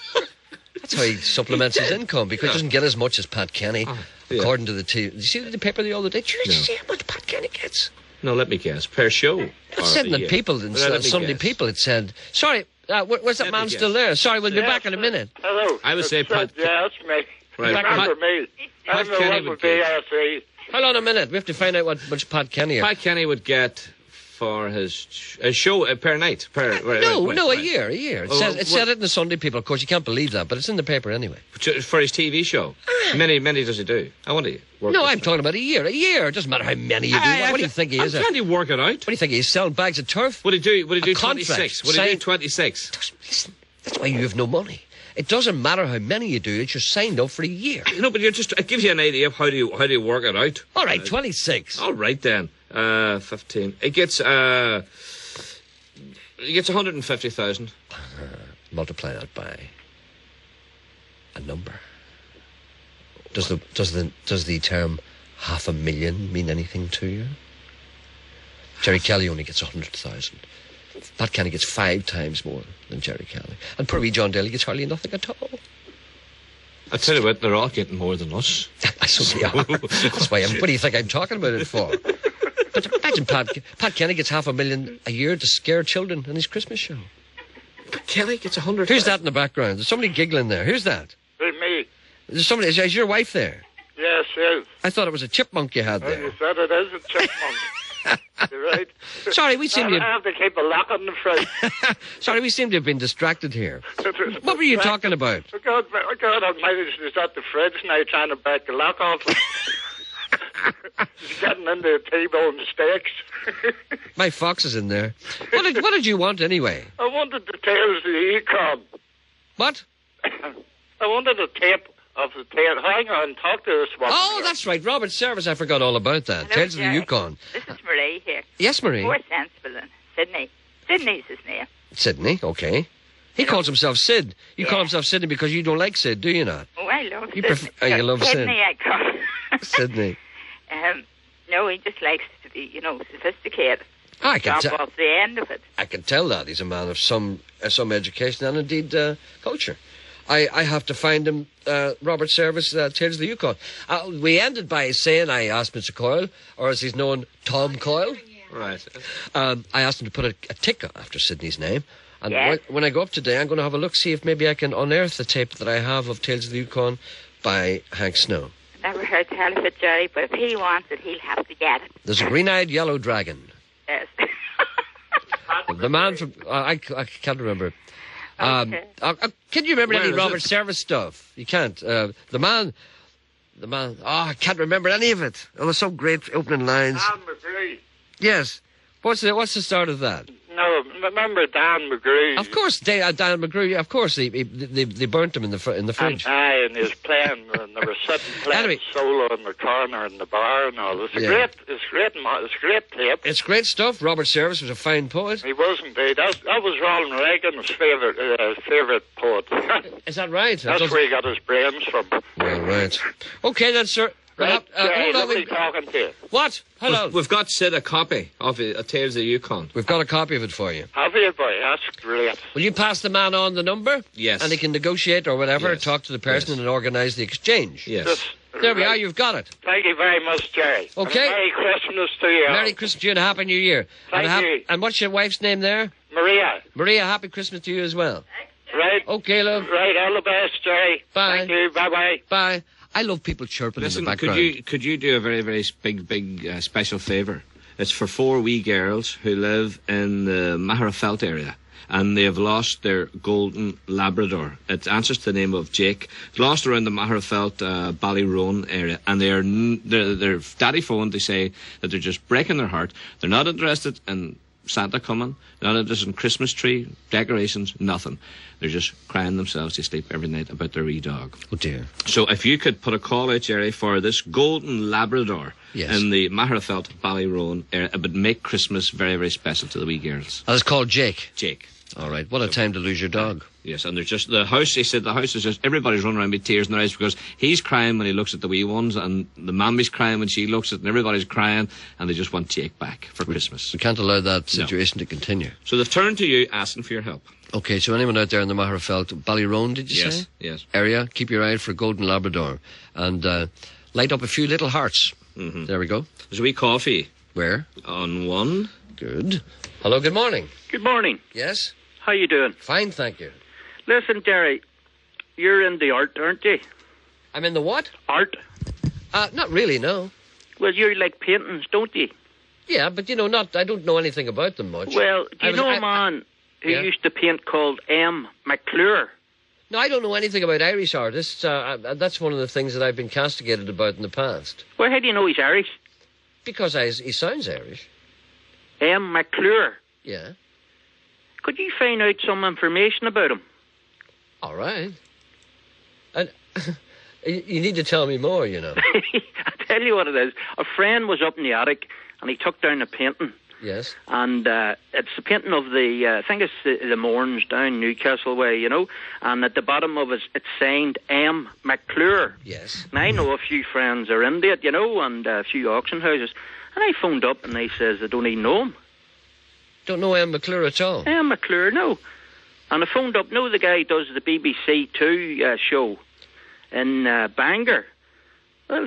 That's how he supplements his income, because he doesn't get as much as Pat Kenny, according to the TV. Did you see the paper the other day? Did you see how much Pat Kenny gets? No, let me guess. Per show. It said in the People, in Sunday People, it said, sorry, where's that man still there? Sorry, we'll be back in a minute. Hello. I would say Pat... Yeah, that's me. Right. Remember me. I'm the one with BRC. Hold on a minute. We have to find out what much Pat Kenny... Pat Kenny would get... for his show per night. A year. It said it in the Sunday People. Of course, you can't believe that, but it's in the paper anyway. For his TV show. Many does he do? I want to work. No, I'm talking about a year. It doesn't matter how many you do. What do you think he is? I'm trying to work it out. What do you think he is? Selling bags of turf? Would he do 26? Would he do 26? Listen, that's why you have no money. It doesn't matter how many you do. It's just signed up for a year. No, but it gives you an idea of how do you work it out. All right, 26. All right then. 15. It gets 150,000. Multiply that by a number. Does the term 500,000 mean anything to you? Gerry Kelly only gets 100,000. Pat Kenny gets 5 times more than Gerry Kelly, and poor wee John Daly gets hardly nothing at all. I tell you what, they're all getting more than us. So they are. That's why. What do you think I'm talking about it for? But imagine Pat Kenny gets 500,000 a year to scare children in his Christmas show. Pat Kenny gets 100. Who's that in the background? There's somebody giggling there. Who's that? It's me. There's somebody. Is your wife there? Yes, yes. I thought it was a chipmunk you had there. You said it is a chipmunk. You're right. Sorry, we seem to... I have to keep a lock on the fridge. Sorry, we seem to have been distracted here. What were you talking about? God Almighty, she's at the fridge now trying to break the lock off. She's getting into T-bone steaks. My fox is in there. What did you want anyway? I wanted the Tales of the Econ. What? I wanted a tape of the tale. Hang on, talk to us. Oh, that's right. Robert Service. I forgot all about that. Hello, Tales of the Gerry. Yukon. This is Marie here. Yes, Marie. More sensible than Sydney. Sydney's his name. Sydney, okay. He calls himself Sid. You call himself Sydney because you don't like Sid, do you not? Oh, I love Sydney. You love Sydney, Sid. I call him. Sydney. No, he just likes to be, sophisticated. I can Drop off the end of it. I can tell that. He's a man of some education and indeed culture. I have to find him, Robert Service, Tales of the Yukon. We ended by saying I asked Mr. Coyle, or as he's known, Tom Coyle. Right. I asked him to put a tick after Sydney's name. And Yes. when I go up today, I'm going to have a look, see if maybe I can unearth the tape that I have of Tales of the Yukon by Hank Snow. Never heard tell of it, Jerry, but if he wants it, he'll have to get it. There's a green-eyed yellow dragon. Yes. The man from... I can't remember. Okay. Can you remember Where any is Robert it? Service stuff? You can't. The man... I can't remember any of it. There was some great opening lines. Dan McGree. Yes. What's the start of that? No, remember Dan McGree? Of course, Dan McGrew. Of course, they burnt him in the fridge. And he was playing, and they were sitting playing Anyway. solo in the corner in the bar and all. It's great tape. It's great stuff. Robert Service was a fine poet. He was indeed. That was Ronald Reagan's favourite poet. Is that right? That's where he got his brains from. Well, right. Okay, then, sir. Right, Hold on. lovely talking to you. What? Hello. We've got Sid a copy of Tales of the Yukon. We've got a copy of it for you. Have you, boy? That's brilliant. Will you pass the man on the number? Yes. And he can negotiate or whatever, Yes. talk to the person and organise the exchange. Yes. There we are. You've got it. Thank you very much, Jerry. Okay. And Merry Christmas to you. Merry Christmas to you and a Happy New Year. Thank you. And what's your wife's name there? Maria. Maria, Happy Christmas to you as well. Right. Okay, love. Right, all the best, Jerry. Bye. Thank you. Bye-bye. Bye. I love people chirping Listen, in the background. could you do a very, very big special favour? It's for 4 wee girls who live in the Maharafelt area, and they have lost their golden Labrador. It answers to the name of Jake. It's lost around the Maharafelt Ballyroan area, and their daddy phoned to say that they're just breaking their heart. They're not interested in Santa coming, not interested in Christmas tree, decorations, nothing. They're just crying themselves to sleep every night about their wee dog. Oh dear. So if you could put a call out, Gerry, for this golden Labrador in the Maharafelt Ballyroan area, it would make Christmas very, very special to the wee girls. And it's called Jake. Jake. All right. What a time to lose your dog. Yes, and there's just the house. He said the house is just everybody's running around with tears in their eyes because he's crying when he looks at the wee ones, and the mammy's crying when she looks at it, and everybody's crying, and they just want take back for Christmas. We can't allow that situation to continue. So they've turned to you asking for your help. Okay, so anyone out there in the Magherafelt, Ballyroan, did you say? Yes. Area, keep your eye out for Golden Labrador. And light up a few little hearts. Mm-hmm. There we go. There's a wee coffee. Where? On one. Good. Hello, good morning. Good morning. Yes? How you doing? Fine, thank you. Listen, Gerry, you're in the art, aren't you? I'm in the what? Art. Not really, no. Well, you like paintings, don't you? Yeah, but, I don't know anything about them much. Well, do you know a man who used to paint called M. McClure? No, I don't know anything about Irish artists. That's one of the things that I've been castigated about in the past. Well, how do you know he's Irish? Because he sounds Irish. M. McClure. Yeah. Could you find out some information about him? All right. And you need to tell me more, I'll tell you what it is. A friend was up in the attic, and he took down a painting. Yes. And it's a painting of I think it's the Mourns down Newcastle way, and at the bottom of it, it's signed M. McClure. Yes. And I know a few friends are into it, and a few auction houses. And I phoned up, and they says they don't even know him. Don't know M. McClure at all? M. McClure, no. And I phoned up, the guy does the BBC 2 show in Bangor. Well,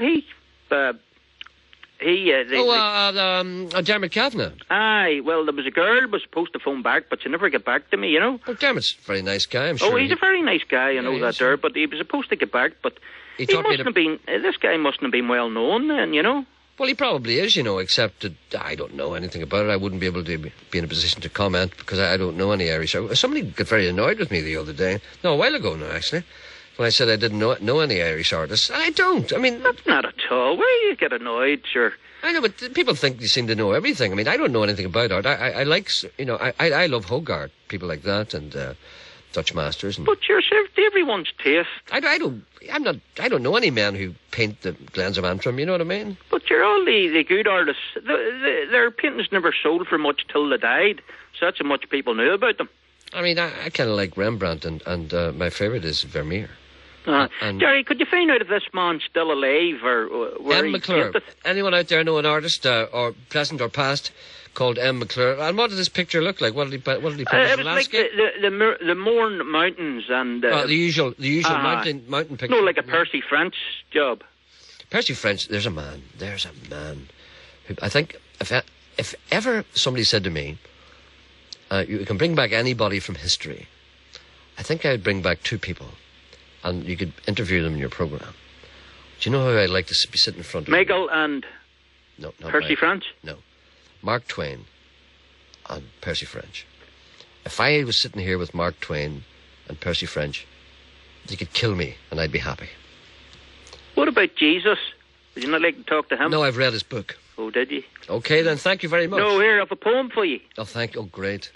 Dermot Kavanagh. Aye, well, there was a girl who was supposed to phone back, but she never got back to me, Oh, Dermot's a very nice guy, I'm sure. Oh, he's a very nice guy, I know that there, but he was supposed to get back, but he mustn't have been, this guy mustn't have been well known then, Well, he probably is, except that I don't know anything about it. I wouldn't be able to be in a position to comment because I don't know any Irish. Somebody got very annoyed with me the other day. No, a while ago now, actually. When I said I didn't know any Irish artists. And I don't. That's not at all. Where you get annoyed, sure. I know, but people think you seem to know everything. I don't know anything about art. I like, I love Hogarth, people like that, and Dutch masters. And but you're everyone's taste. I don't know any men who paint the Glens of Antrim, you know what I mean? But you're all the good artists. Their paintings never sold for much till they died, so that's how much people knew about them. I kind of like Rembrandt, and my favourite is Vermeer. Gerry, could you find out if this man's still alive or where M. McClure. Anyone out there know an artist, or present or past, called M. McClure? And what did this picture look like? What did he paint? It was landscape? like the Mourne Mountains and... the usual mountain picture. No, like a Percy French job. Percy French, there's a man who, I think, if ever somebody said to me, you can bring back anybody from history, I think I'd bring back two people, and you could interview them in your programme. Do you know who I'd like to be sitting in front of? Michael and no, not Percy French? No. Mark Twain and Percy French. If I was sitting here with Mark Twain and Percy French, they could kill me and I'd be happy. What about Jesus? Would you not like to talk to him? No, I've read his book. Oh, did you? Okay, then, thank you very much. No, here, I have a poem for you. Oh, great.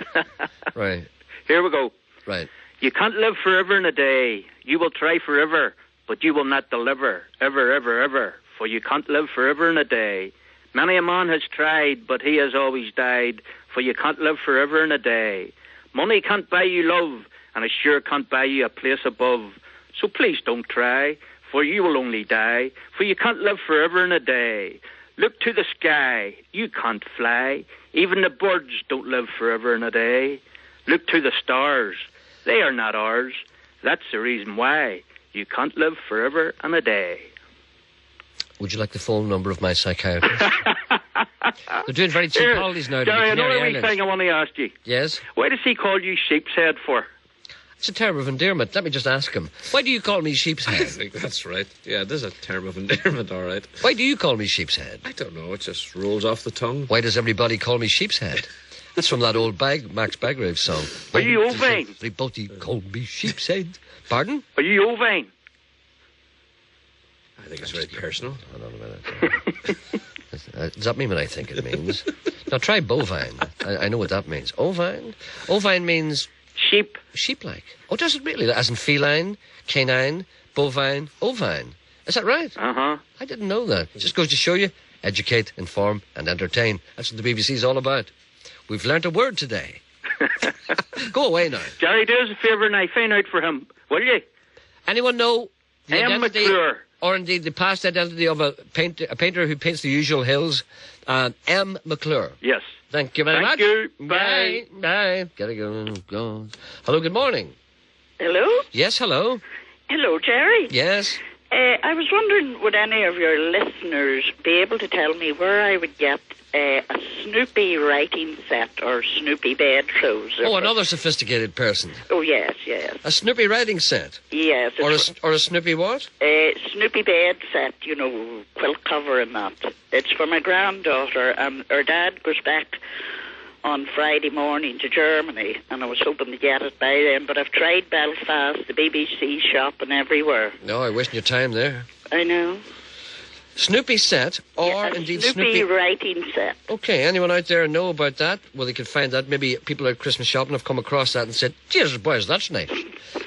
Right. Here we go. Right. You can't live forever in a day. You will try forever, but you will not deliver. Ever, ever, ever. For you can't live forever in a day. Many a man has tried, but he has always died. For you can't live forever in a day. Money can't buy you love, and it sure can't buy you a place above. So please don't try, for you will only die. For you can't live forever in a day. Look to the sky, you can't fly. Even the birds don't live forever in a day. Look to the stars, they are not ours. That's the reason why you can't live forever in a day. Would you like the phone number of my psychiatrist? They're doing very cheap holidays now. Gerry, another wee thing I want to ask you. Yes? Why does he call you Sheep's Head for? It's a term of endearment. Let me just ask him. Why do you call me Sheep's Head? I think that's right. Yeah, there's a term of endearment, all right. Why do you call me Sheep's Head? I don't know. It just rolls off the tongue. Why does everybody call me Sheep's Head? That's from that old Max Baggrave song. Are you Ovain? Everybody called me Sheep's Head. Pardon? Are you Ovain? I think it's very personal. Hold on a minute. Does that mean what I think it means? Now try bovine. I know what that means. Ovine? Ovine means... sheep. Sheep-like. Oh, does it really? As in feline, canine, bovine, ovine. Is that right? Uh-huh. I didn't know that. It just goes to show you, educate, inform, and entertain. That's what the BBC's all about. We've learnt a word today. Go away now. Gerry, do us a favour and I find out for him, will you? Anyone know the M. identity, McClure. or indeed the past identity of a painter who paints the usual hills? M. McClure. Yes. Thank you very much. Thank you. Bye. Bye. Gotta go. Hello, good morning. Hello? Yes, hello. Hello, Gerry. Yes. I was wondering, would any of your listeners be able to tell me where I would get a Snoopy writing set or Snoopy bedclothes? Oh, another sophisticated person. Oh, yes, yes. A Snoopy writing set? Yes. Or a Snoopy what? A Snoopy bed set, you know, quilt cover and that. It's for my granddaughter, and her dad goes back on Friday morning to Germany, and I was hoping to get it by then, but I've tried Belfast, the BBC shop, and everywhere. No, I'm wasting your time there. I know. Snoopy set, or indeed Snoopy writing set. Okay, anyone out there know about that? Well, they could find that. Maybe people at Christmas shopping have come across that and said, Jesus, boys, that's nice.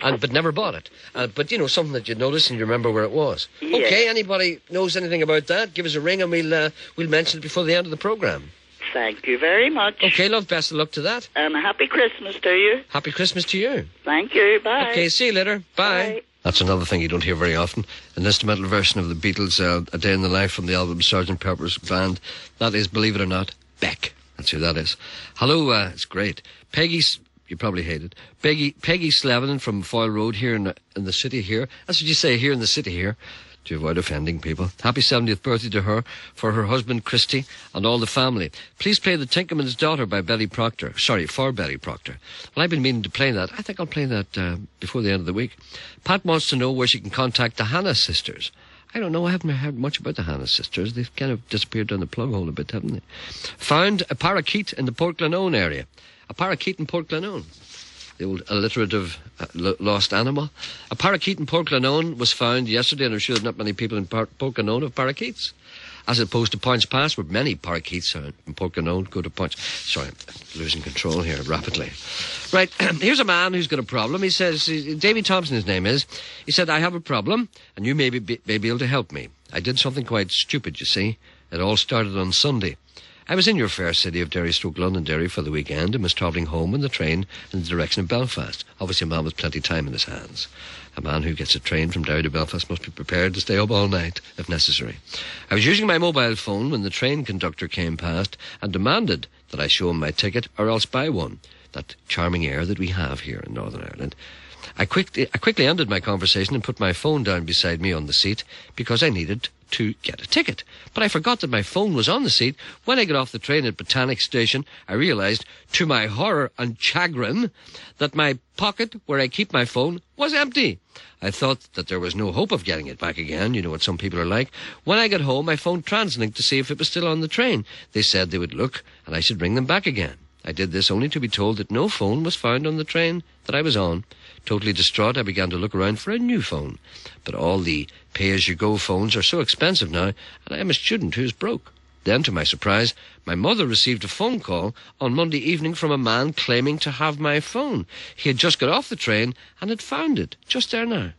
But never bought it. But, you know, something that you'd notice and you remember where it was. Yeah. Okay, anybody knows anything about that, give us a ring and we'll mention it before the end of the programme. Thank you very much. Okay, love, best of luck to that. And a happy Christmas to you. Happy Christmas to you. Thank you. Bye. Okay, see you later. Bye. That's another thing you don't hear very often. An instrumental version of the Beatles' A Day in the Life from the album Sgt. Pepper's Band. That is, believe it or not, Beck. That's who that is. Hello, it's great. Peggy's, you probably hate it. Peggy Slevin from Foyle Road here in the city here. That's what you say, here in the city here, to avoid offending people. Happy 70th birthday to her, for her husband Christy and all the family. Please play The Tinkerman's Daughter by Betty Proctor. Sorry, for Betty Proctor. Well, I've been meaning to play that. I think I'll play that before the end of the week. Pat wants to know where she can contact the Hannah sisters. I don't know, I haven't heard much about the Hannah sisters. They've kind of disappeared down the plug hole a bit, haven't they? Found a parakeet in the Port Glenone area. A parakeet in Port Glenone. The old alliterative lost animal. A parakeet in Port Glenone was found yesterday, and I'm sure not many people in Port Glenone have parakeets. As opposed to Points Pass, where many parakeets are in Port Glenone go to Points. Sorry, I'm losing control here rapidly. Right, here's a man who's got a problem. He says, Davy Thompson his name is. He said, I have a problem, and you may be able to help me. I did something quite stupid, you see. It all started on Sunday. I was in your fair city of Derry/Londonderry for the weekend and was travelling home in the train in the direction of Belfast. Obviously a man with plenty of time in his hands. A man who gets a train from Derry to Belfast must be prepared to stay up all night, if necessary. I was using my mobile phone when the train conductor came past and demanded that I show him my ticket or else buy one. That charming air that we have here in Northern Ireland. I quickly ended my conversation and put my phone down beside me on the seat because I needed to get a ticket. But I forgot that my phone was on the seat. When I got off the train at Botanic Station, I realised, to my horror and chagrin, that my pocket where I keep my phone was empty. I thought that there was no hope of getting it back again. You know what some people are like. When I got home, I phoned TransLink to see if it was still on the train. They said they would look and I should bring them back again. I did this only to be told that no phone was found on the train that I was on. Totally distraught, I began to look around for a new phone. But all the pay-as-you-go phones are so expensive now, and I am a student who's broke. Then, to my surprise, my mother received a phone call on Monday evening from a man claiming to have my phone. He had just got off the train and had found it, just there now.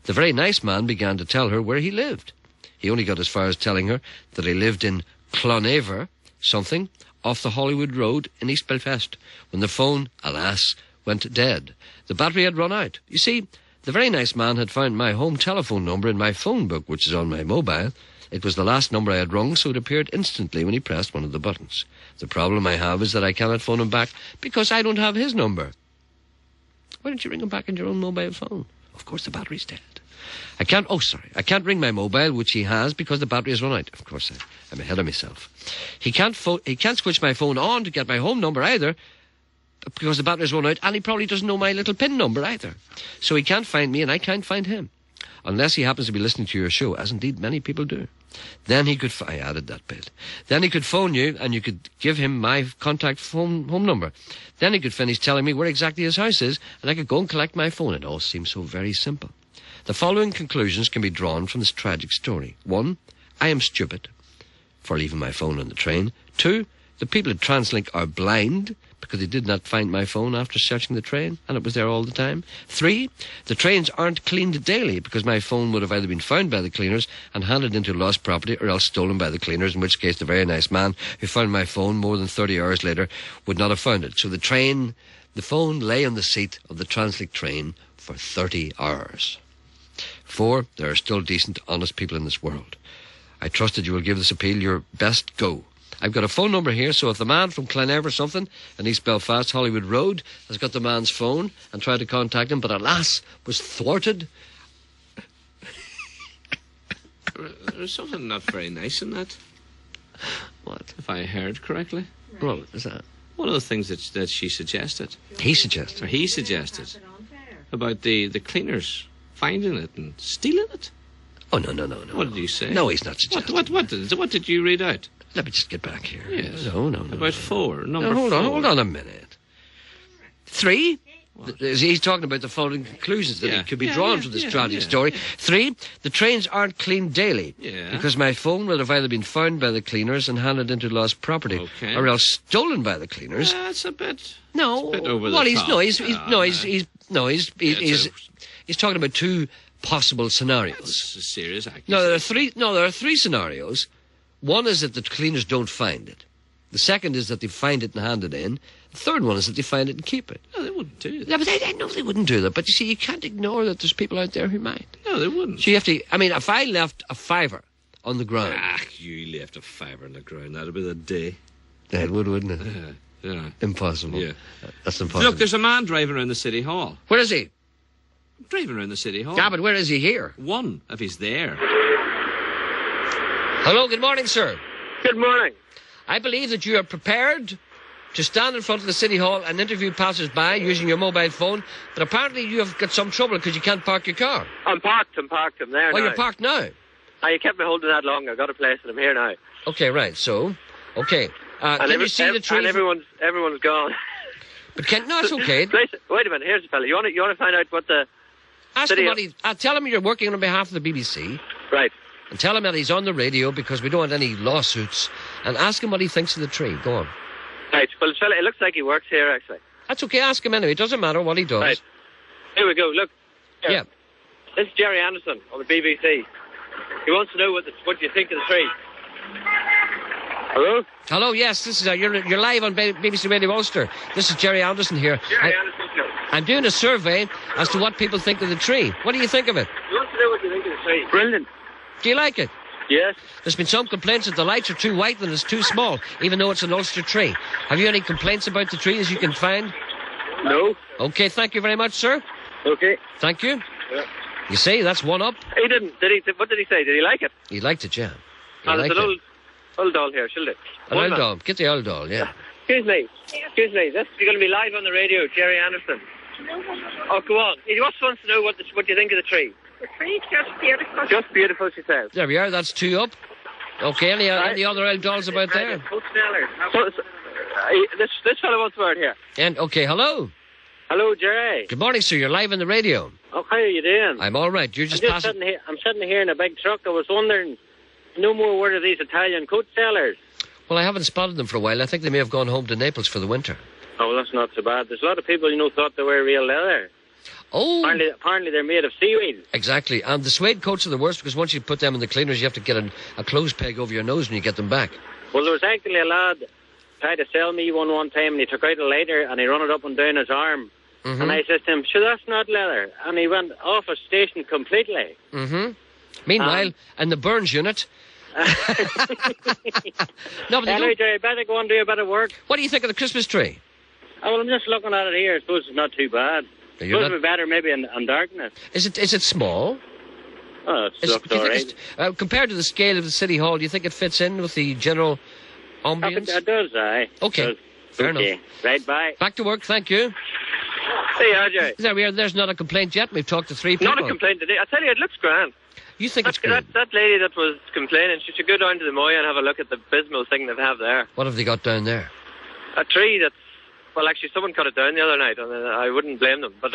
The very nice man began to tell her where he lived. He only got as far as telling her that he lived in Clonaver, something, off the Hollywood Road in East Belfast, when the phone, alas, went dead. The battery had run out. You see, the very nice man had found my home telephone number in my phone book, which is on my mobile. It was the last number I had rung, so it appeared instantly when he pressed one of the buttons. The problem I have is that I cannot phone him back because I don't have his number. Why don't you ring him back on your own mobile phone? Of course, the battery's dead. I can't ring my mobile, which he has, because the battery has run out. Of course, I'm ahead of myself. He can't switch my phone on to get my home number either, because the battery's run out, and he probably doesn't know my little PIN number either. So he can't find me, and I can't find him. Unless he happens to be listening to your show, as indeed many people do. Then he could... I added that bit. Then he could phone you, and you could give him my contact home number. Then he could finish telling me where exactly his house is, and I could go and collect my phone. It all seems so very simple. The following conclusions can be drawn from this tragic story. 1, I am stupid for leaving my phone on the train. 2, the people at TransLink are blind because they did not find my phone after searching the train, and it was there all the time. 3, the trains aren't cleaned daily because my phone would have either been found by the cleaners and handed into lost property or else stolen by the cleaners, in which case the very nice man who found my phone more than 30 hours later would not have found it. So the train The phone lay on the seat of the Translink train for 30 hours. 4, there are still decent, honest people in this world. I trust that you will give this appeal your best go. I've got a phone number here, so if the man from Clonera or something in East Belfast, Hollywood Road, has got the man's phone and tried to contact him, but alas, was thwarted. There's something not very nice in that. What? If I heard correctly. What is that? One of the things that she suggested. He suggested? Or he suggested. About the cleaners finding it and stealing it. Oh, no. What did you say? No, he's not suggesting. What did you read out? Let me just get back here. Yes. No. About 4. Number no, hold 4. Hold on a minute. 3? He's talking about the following conclusions that could be drawn from this tragic story. 3, the trains aren't cleaned daily because my phone will have either been found by the cleaners and handed into lost property, or else stolen by the cleaners. That's a bit. No, it's a bit over the top. He's talking about 2 possible scenarios. That's a serious accusation. No, there are 3 scenarios. One is that the cleaners don't find it. The second is that they find it and hand it in. The third one is that they find it and keep it. No, they wouldn't do that. Yeah, but I know they wouldn't do that. But you see, you can't ignore that there's people out there who might. No, they wouldn't. So you have to... I mean, if I left a $5 on the ground... You left a $5 on the ground. That'd be the day. That would, wouldn't it? Yeah. Impossible. Yeah. That's impossible. Look, there's a man driving around the City Hall. Where is he? Driving around the City Hall. Yeah, but where is he here? 1, if he's there. Hello, good morning, sir. Good morning. I believe that you are prepared to stand in front of the City Hall and interview passers-by using your mobile phone, but apparently you have got some trouble because you can't park your car. I'm parked. I'm there now. Oh, you're parked now? You kept me holding that long. I got a place and I'm here now. Okay, right. So, okay. Can you see the tree? And everyone's gone. But no, it's okay. Wait a minute. Here's the fella. You want to find out what the... Ask him what tell him you're working on behalf of the BBC. Right. And tell him that he's on the radio because we don't want any lawsuits. And ask him what he thinks of the tree. Go on. Right. Well, fella, it looks like he works here, actually. That's okay. Ask him anyway. It doesn't matter what he does. Right. Here we go. Look. Here. Yeah. This is Gerry Anderson on the BBC. He wants to know what you think of the tree. Hello? Hello, yes. This is you're live on BBC Radio Ulster. This is Gerry Anderson here. Gerry Anderson here. I'm doing a survey as to what people think of the tree. What do you think of it? He wants to know what you think of the tree. Brilliant. Do you like it? Yes. There's been some complaints that the lights are too white and it's too small, even though it's an Ulster tree. Have you any complaints about the tree as you can find? No. Okay, thank you very much, sir. Okay. Thank you. Yeah. You see, that's one up. He didn't. What did he say? Did he like it? He liked it, yeah. There's an old doll here, shouldn't it? An old doll. Get the old doll, yeah. Excuse me. You're going to be live on the radio, Gerry Anderson. Oh, go on. He just wants to know what you think of the tree. The tree's just beautiful. Just beautiful, she says. There we are. That's 2 up. Okay, any other old dolls about there? This fellow wants the word here. And okay, hello. Hello, Gerry. Good morning, sir. You're live on the radio. Oh, how are you doing? I'm all right. You're just passing. I'm sitting here in a big truck. I was wondering, no more word of these Italian coat sellers. Well, I haven't spotted them for a while. I think they may have gone home to Naples for the winter. Oh, well, that's not so bad. There's a lot of people, thought they were real leather. Oh. Apparently they're made of seaweed. Exactly. And the suede coats are the worst because once you put them in the cleaners, you have to get a clothes peg over your nose when you get them back. Well, there was actually a lad tried to sell me one time, and he took out a lighter and he run it up and down his arm. Mm-hmm. And I said to him, sure, that's not leather. And he went off a station completely. Mm-hmm. Meanwhile, in the Burns unit... No, but anyway, Jerry, better go and do a bit of work. What do you think of the Christmas tree? Oh, well, I'm just looking at it here. I suppose it's not too bad. It's supposed to be better maybe in darkness. Is it small? Oh, it looks all right. Compared to the scale of the City Hall, do you think it fits in with the general ambience? It does, aye. Okay, fair enough. Right, bye. Back to work, thank you. See you, Jerry. There we are. There's not a complaint yet. We've talked to 3 people. Not a complaint today. I tell you, it looks grand. You think it's grand? That lady that was complaining, she should go down to the Moya and have a look at the abysmal thing they have there. What have they got down there? A tree that's... Well, actually, someone cut it down the other night, and I wouldn't blame them. But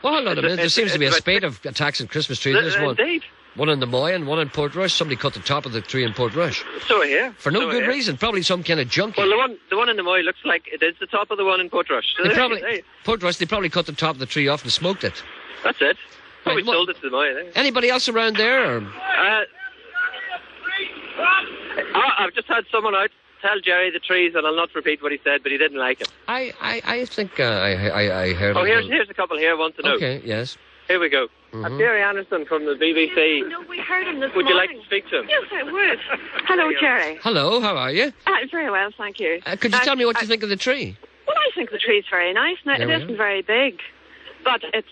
well, hold on a minute. There seems to be a spate of attacks at Christmas trees. There's one. Indeed. One in the Moya and one in Portrush. Somebody cut the top of the tree in Portrush. So here. For no good reason. Probably some kind of junkie. Well, the one in the Moya looks like it is the top of the one in Portrush. So Portrush, they probably cut the top of the tree off and smoked it. That's it. Probably sold it to the Moya. Anybody else around there? Or? I've just had someone out tell Gerry the trees, and I'll not repeat what he said, but he didn't like it. I think I heard. Oh, here's a couple here I want to know. Okay, yes. Here we go. Gerry Anderson from the BBC. No, we heard him this Would you like morning. to speak to him? Yes, I would. Hello, Gerry. Hello, how are you? I'm very well, thank you. Could you tell me what you think of the tree? Well, I think the tree's very nice. Now, There it we isn't very big, but it's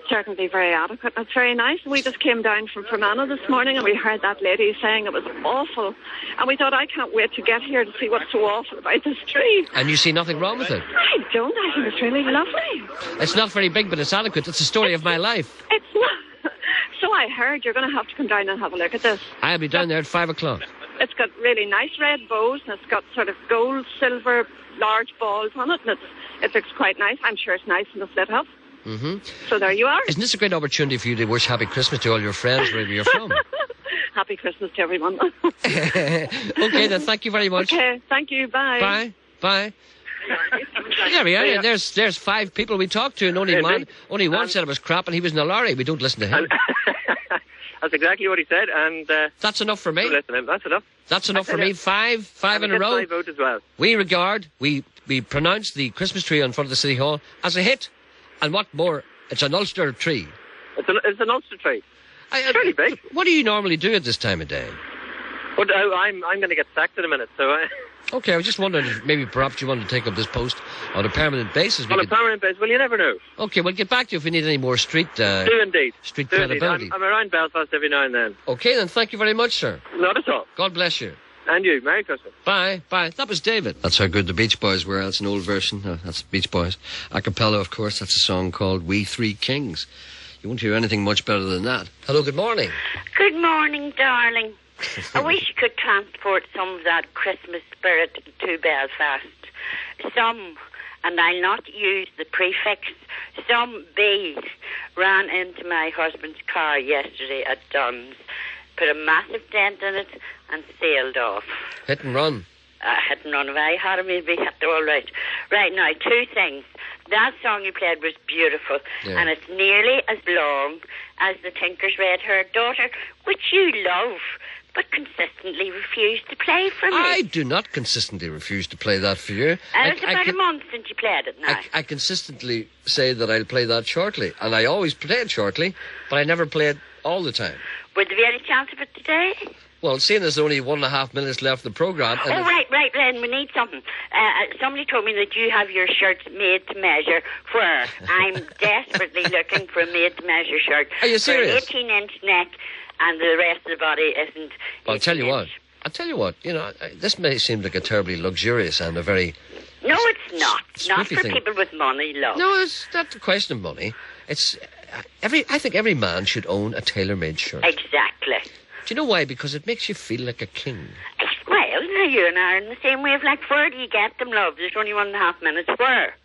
certainly very adequate. It's very nice. We just came down from Fermanagh this morning and we heard that lady saying it was awful. And we thought, I can't wait to get here to see what's so awful about this tree. And you see nothing wrong with it? I don't. I think it's really lovely. It's not very big, but it's adequate. It's the story of my life. It's not. So I heard. You're going to have to come down and have a look at this. I'll be down there at 5 o'clock. It's got really nice red bows and it's got sort of gold, silver, large balls on it. And it looks quite nice. I'm sure it's nice and it's lit up. Mm-hmm. So there you are. Isn't this a great opportunity for you to wish Happy Christmas to all your friends wherever you're from? Happy Christmas to everyone. Okay, then, thank you very much. Okay, thank you. Bye. Bye. Bye. There we are. There's 5 people we talked to, and only one said it was crap, and he was in a lorry. We don't listen to him. That's exactly what he said, and that's enough for me. Listen to him. That's enough. That's enough for me. Five in a row. My vote as well. We pronounce the Christmas tree in front of the City Hall as a hit, and what more? It's an Ulster tree. It's an Ulster tree. It's pretty big. What do you normally do at this time of day? But I'm going to get sacked in a minute, so. Okay, I was just wondering if maybe perhaps you want to take up this post on a permanent basis. On a permanent basis? Well, you never know. Okay, we'll get back to you if we need any more street. Do indeed. Street Do credibility. indeed. I'm around Belfast every now and then. Okay, then. Thank you very much, sir. Not at all. God bless you. And you. Merry Christmas. Bye. That was David. That's how good the Beach Boys were. That's an old version. That's Beach Boys. A cappella, of course. That's a song called We Three Kings. You won't hear anything much better than that. Hello, good morning. Good morning, darling. I wish you could transport some of that Christmas spirit to Belfast. Some, and I'll not use the prefix, some bees ran into my husband's car yesterday at Dunn's, put a massive dent in it and sailed off. Hit and run. Hit and run. If I had him, he'd be all right. Right, now, 2 things. That song you played was beautiful, and it's nearly as long as the Tinker's Red-Haired Daughter, which you love, but consistently refuse to play for me. I do not consistently refuse to play that for you. It's about a month since you played it now. I consistently say that I'll play that shortly, and I always play it shortly, but I never play it all the time. Would there be any chance of it today? Well, seeing there's only 1.5 minutes left of the programme... Oh, right, then, we need something. Somebody told me that you have your shirts made to measure for her. I'm desperately looking for a made-to-measure shirt. Are you serious? For an 18-inch neck, and the rest of the body isn't... Well, I'll tell you what, this may seem like a terribly luxurious and a very... No, it's not. Not for thing. people with money, love. No, it's not a question of money. It's... I think every man should own a tailor-made shirt. Exactly. Do you know why? Because it makes you feel like a king. Well, now you and I are in the same wavelength. Where do you get them, love? There's only 1.5 minutes. Where?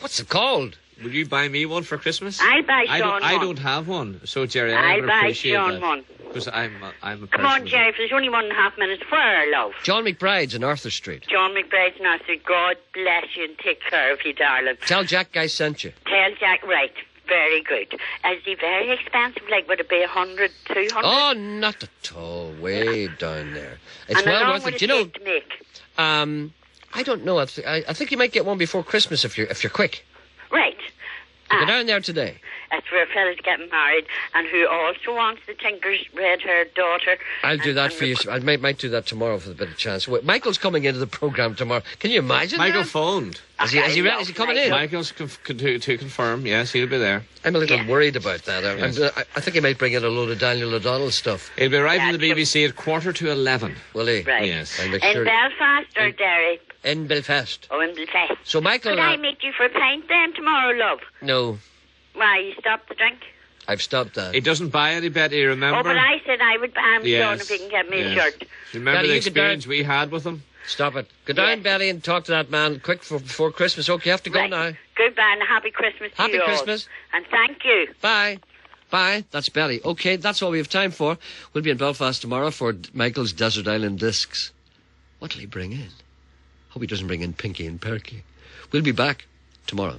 What's it called? Will you buy me one for Christmas? I'll buy Sean one. I don't have one, so Gerry, I'll would buy appreciate Sean that. one. Because I'm a person. Come on, Gerry, if there's only 1.5 minutes, where, love? John McBride's in Arthur Street. John McBride's in Arthur Street. God bless you and take care of you, darling. Tell Jack I sent you. Tell Jack, right. Very good. Is he very expensive? Like, would it be 100, 200? Oh, not at all. Way down there. It's and well how worth long it. would it take to make? I don't know. I think you might get one before Christmas if you're quick. Right. Go down there today. That's for a fella's getting married and who also wants the Tinker's Red-Haired Daughter. I'll do that for you. I might do that tomorrow for a bit of chance. Wait, Michael's coming into the programme tomorrow. Can you imagine Michael that? phoned. Is he coming in? Michael's to confirm. Yes, he'll be there. I'm a little worried about that. I think he might bring in a load of Daniel O'Donnell stuff. He'll be arriving at the BBC at 11:15. Will he? Right. Yes. In Belfast or Derry? In Belfast. Oh, in Belfast. So Michael... Could I meet you for a pint then tomorrow, love? No. Why, you stopped the drink? I've stopped that. He doesn't buy any Betty, remember? Oh, but I said I would buy him Sean if he can get me a shirt. Remember Betty, the you could experience we had with him? Stop it. Go down, Betty, and talk to that man quick before Christmas. Okay, you have to go now. Goodbye and happy Christmas to you all. Happy Christmas. And thank you. Bye. Bye. That's Betty. Okay, that's all we have time for. We'll be in Belfast tomorrow for Michael's Desert Island Discs. What'll he bring in? Hope he doesn't bring in Pinky and Perky. We'll be back tomorrow.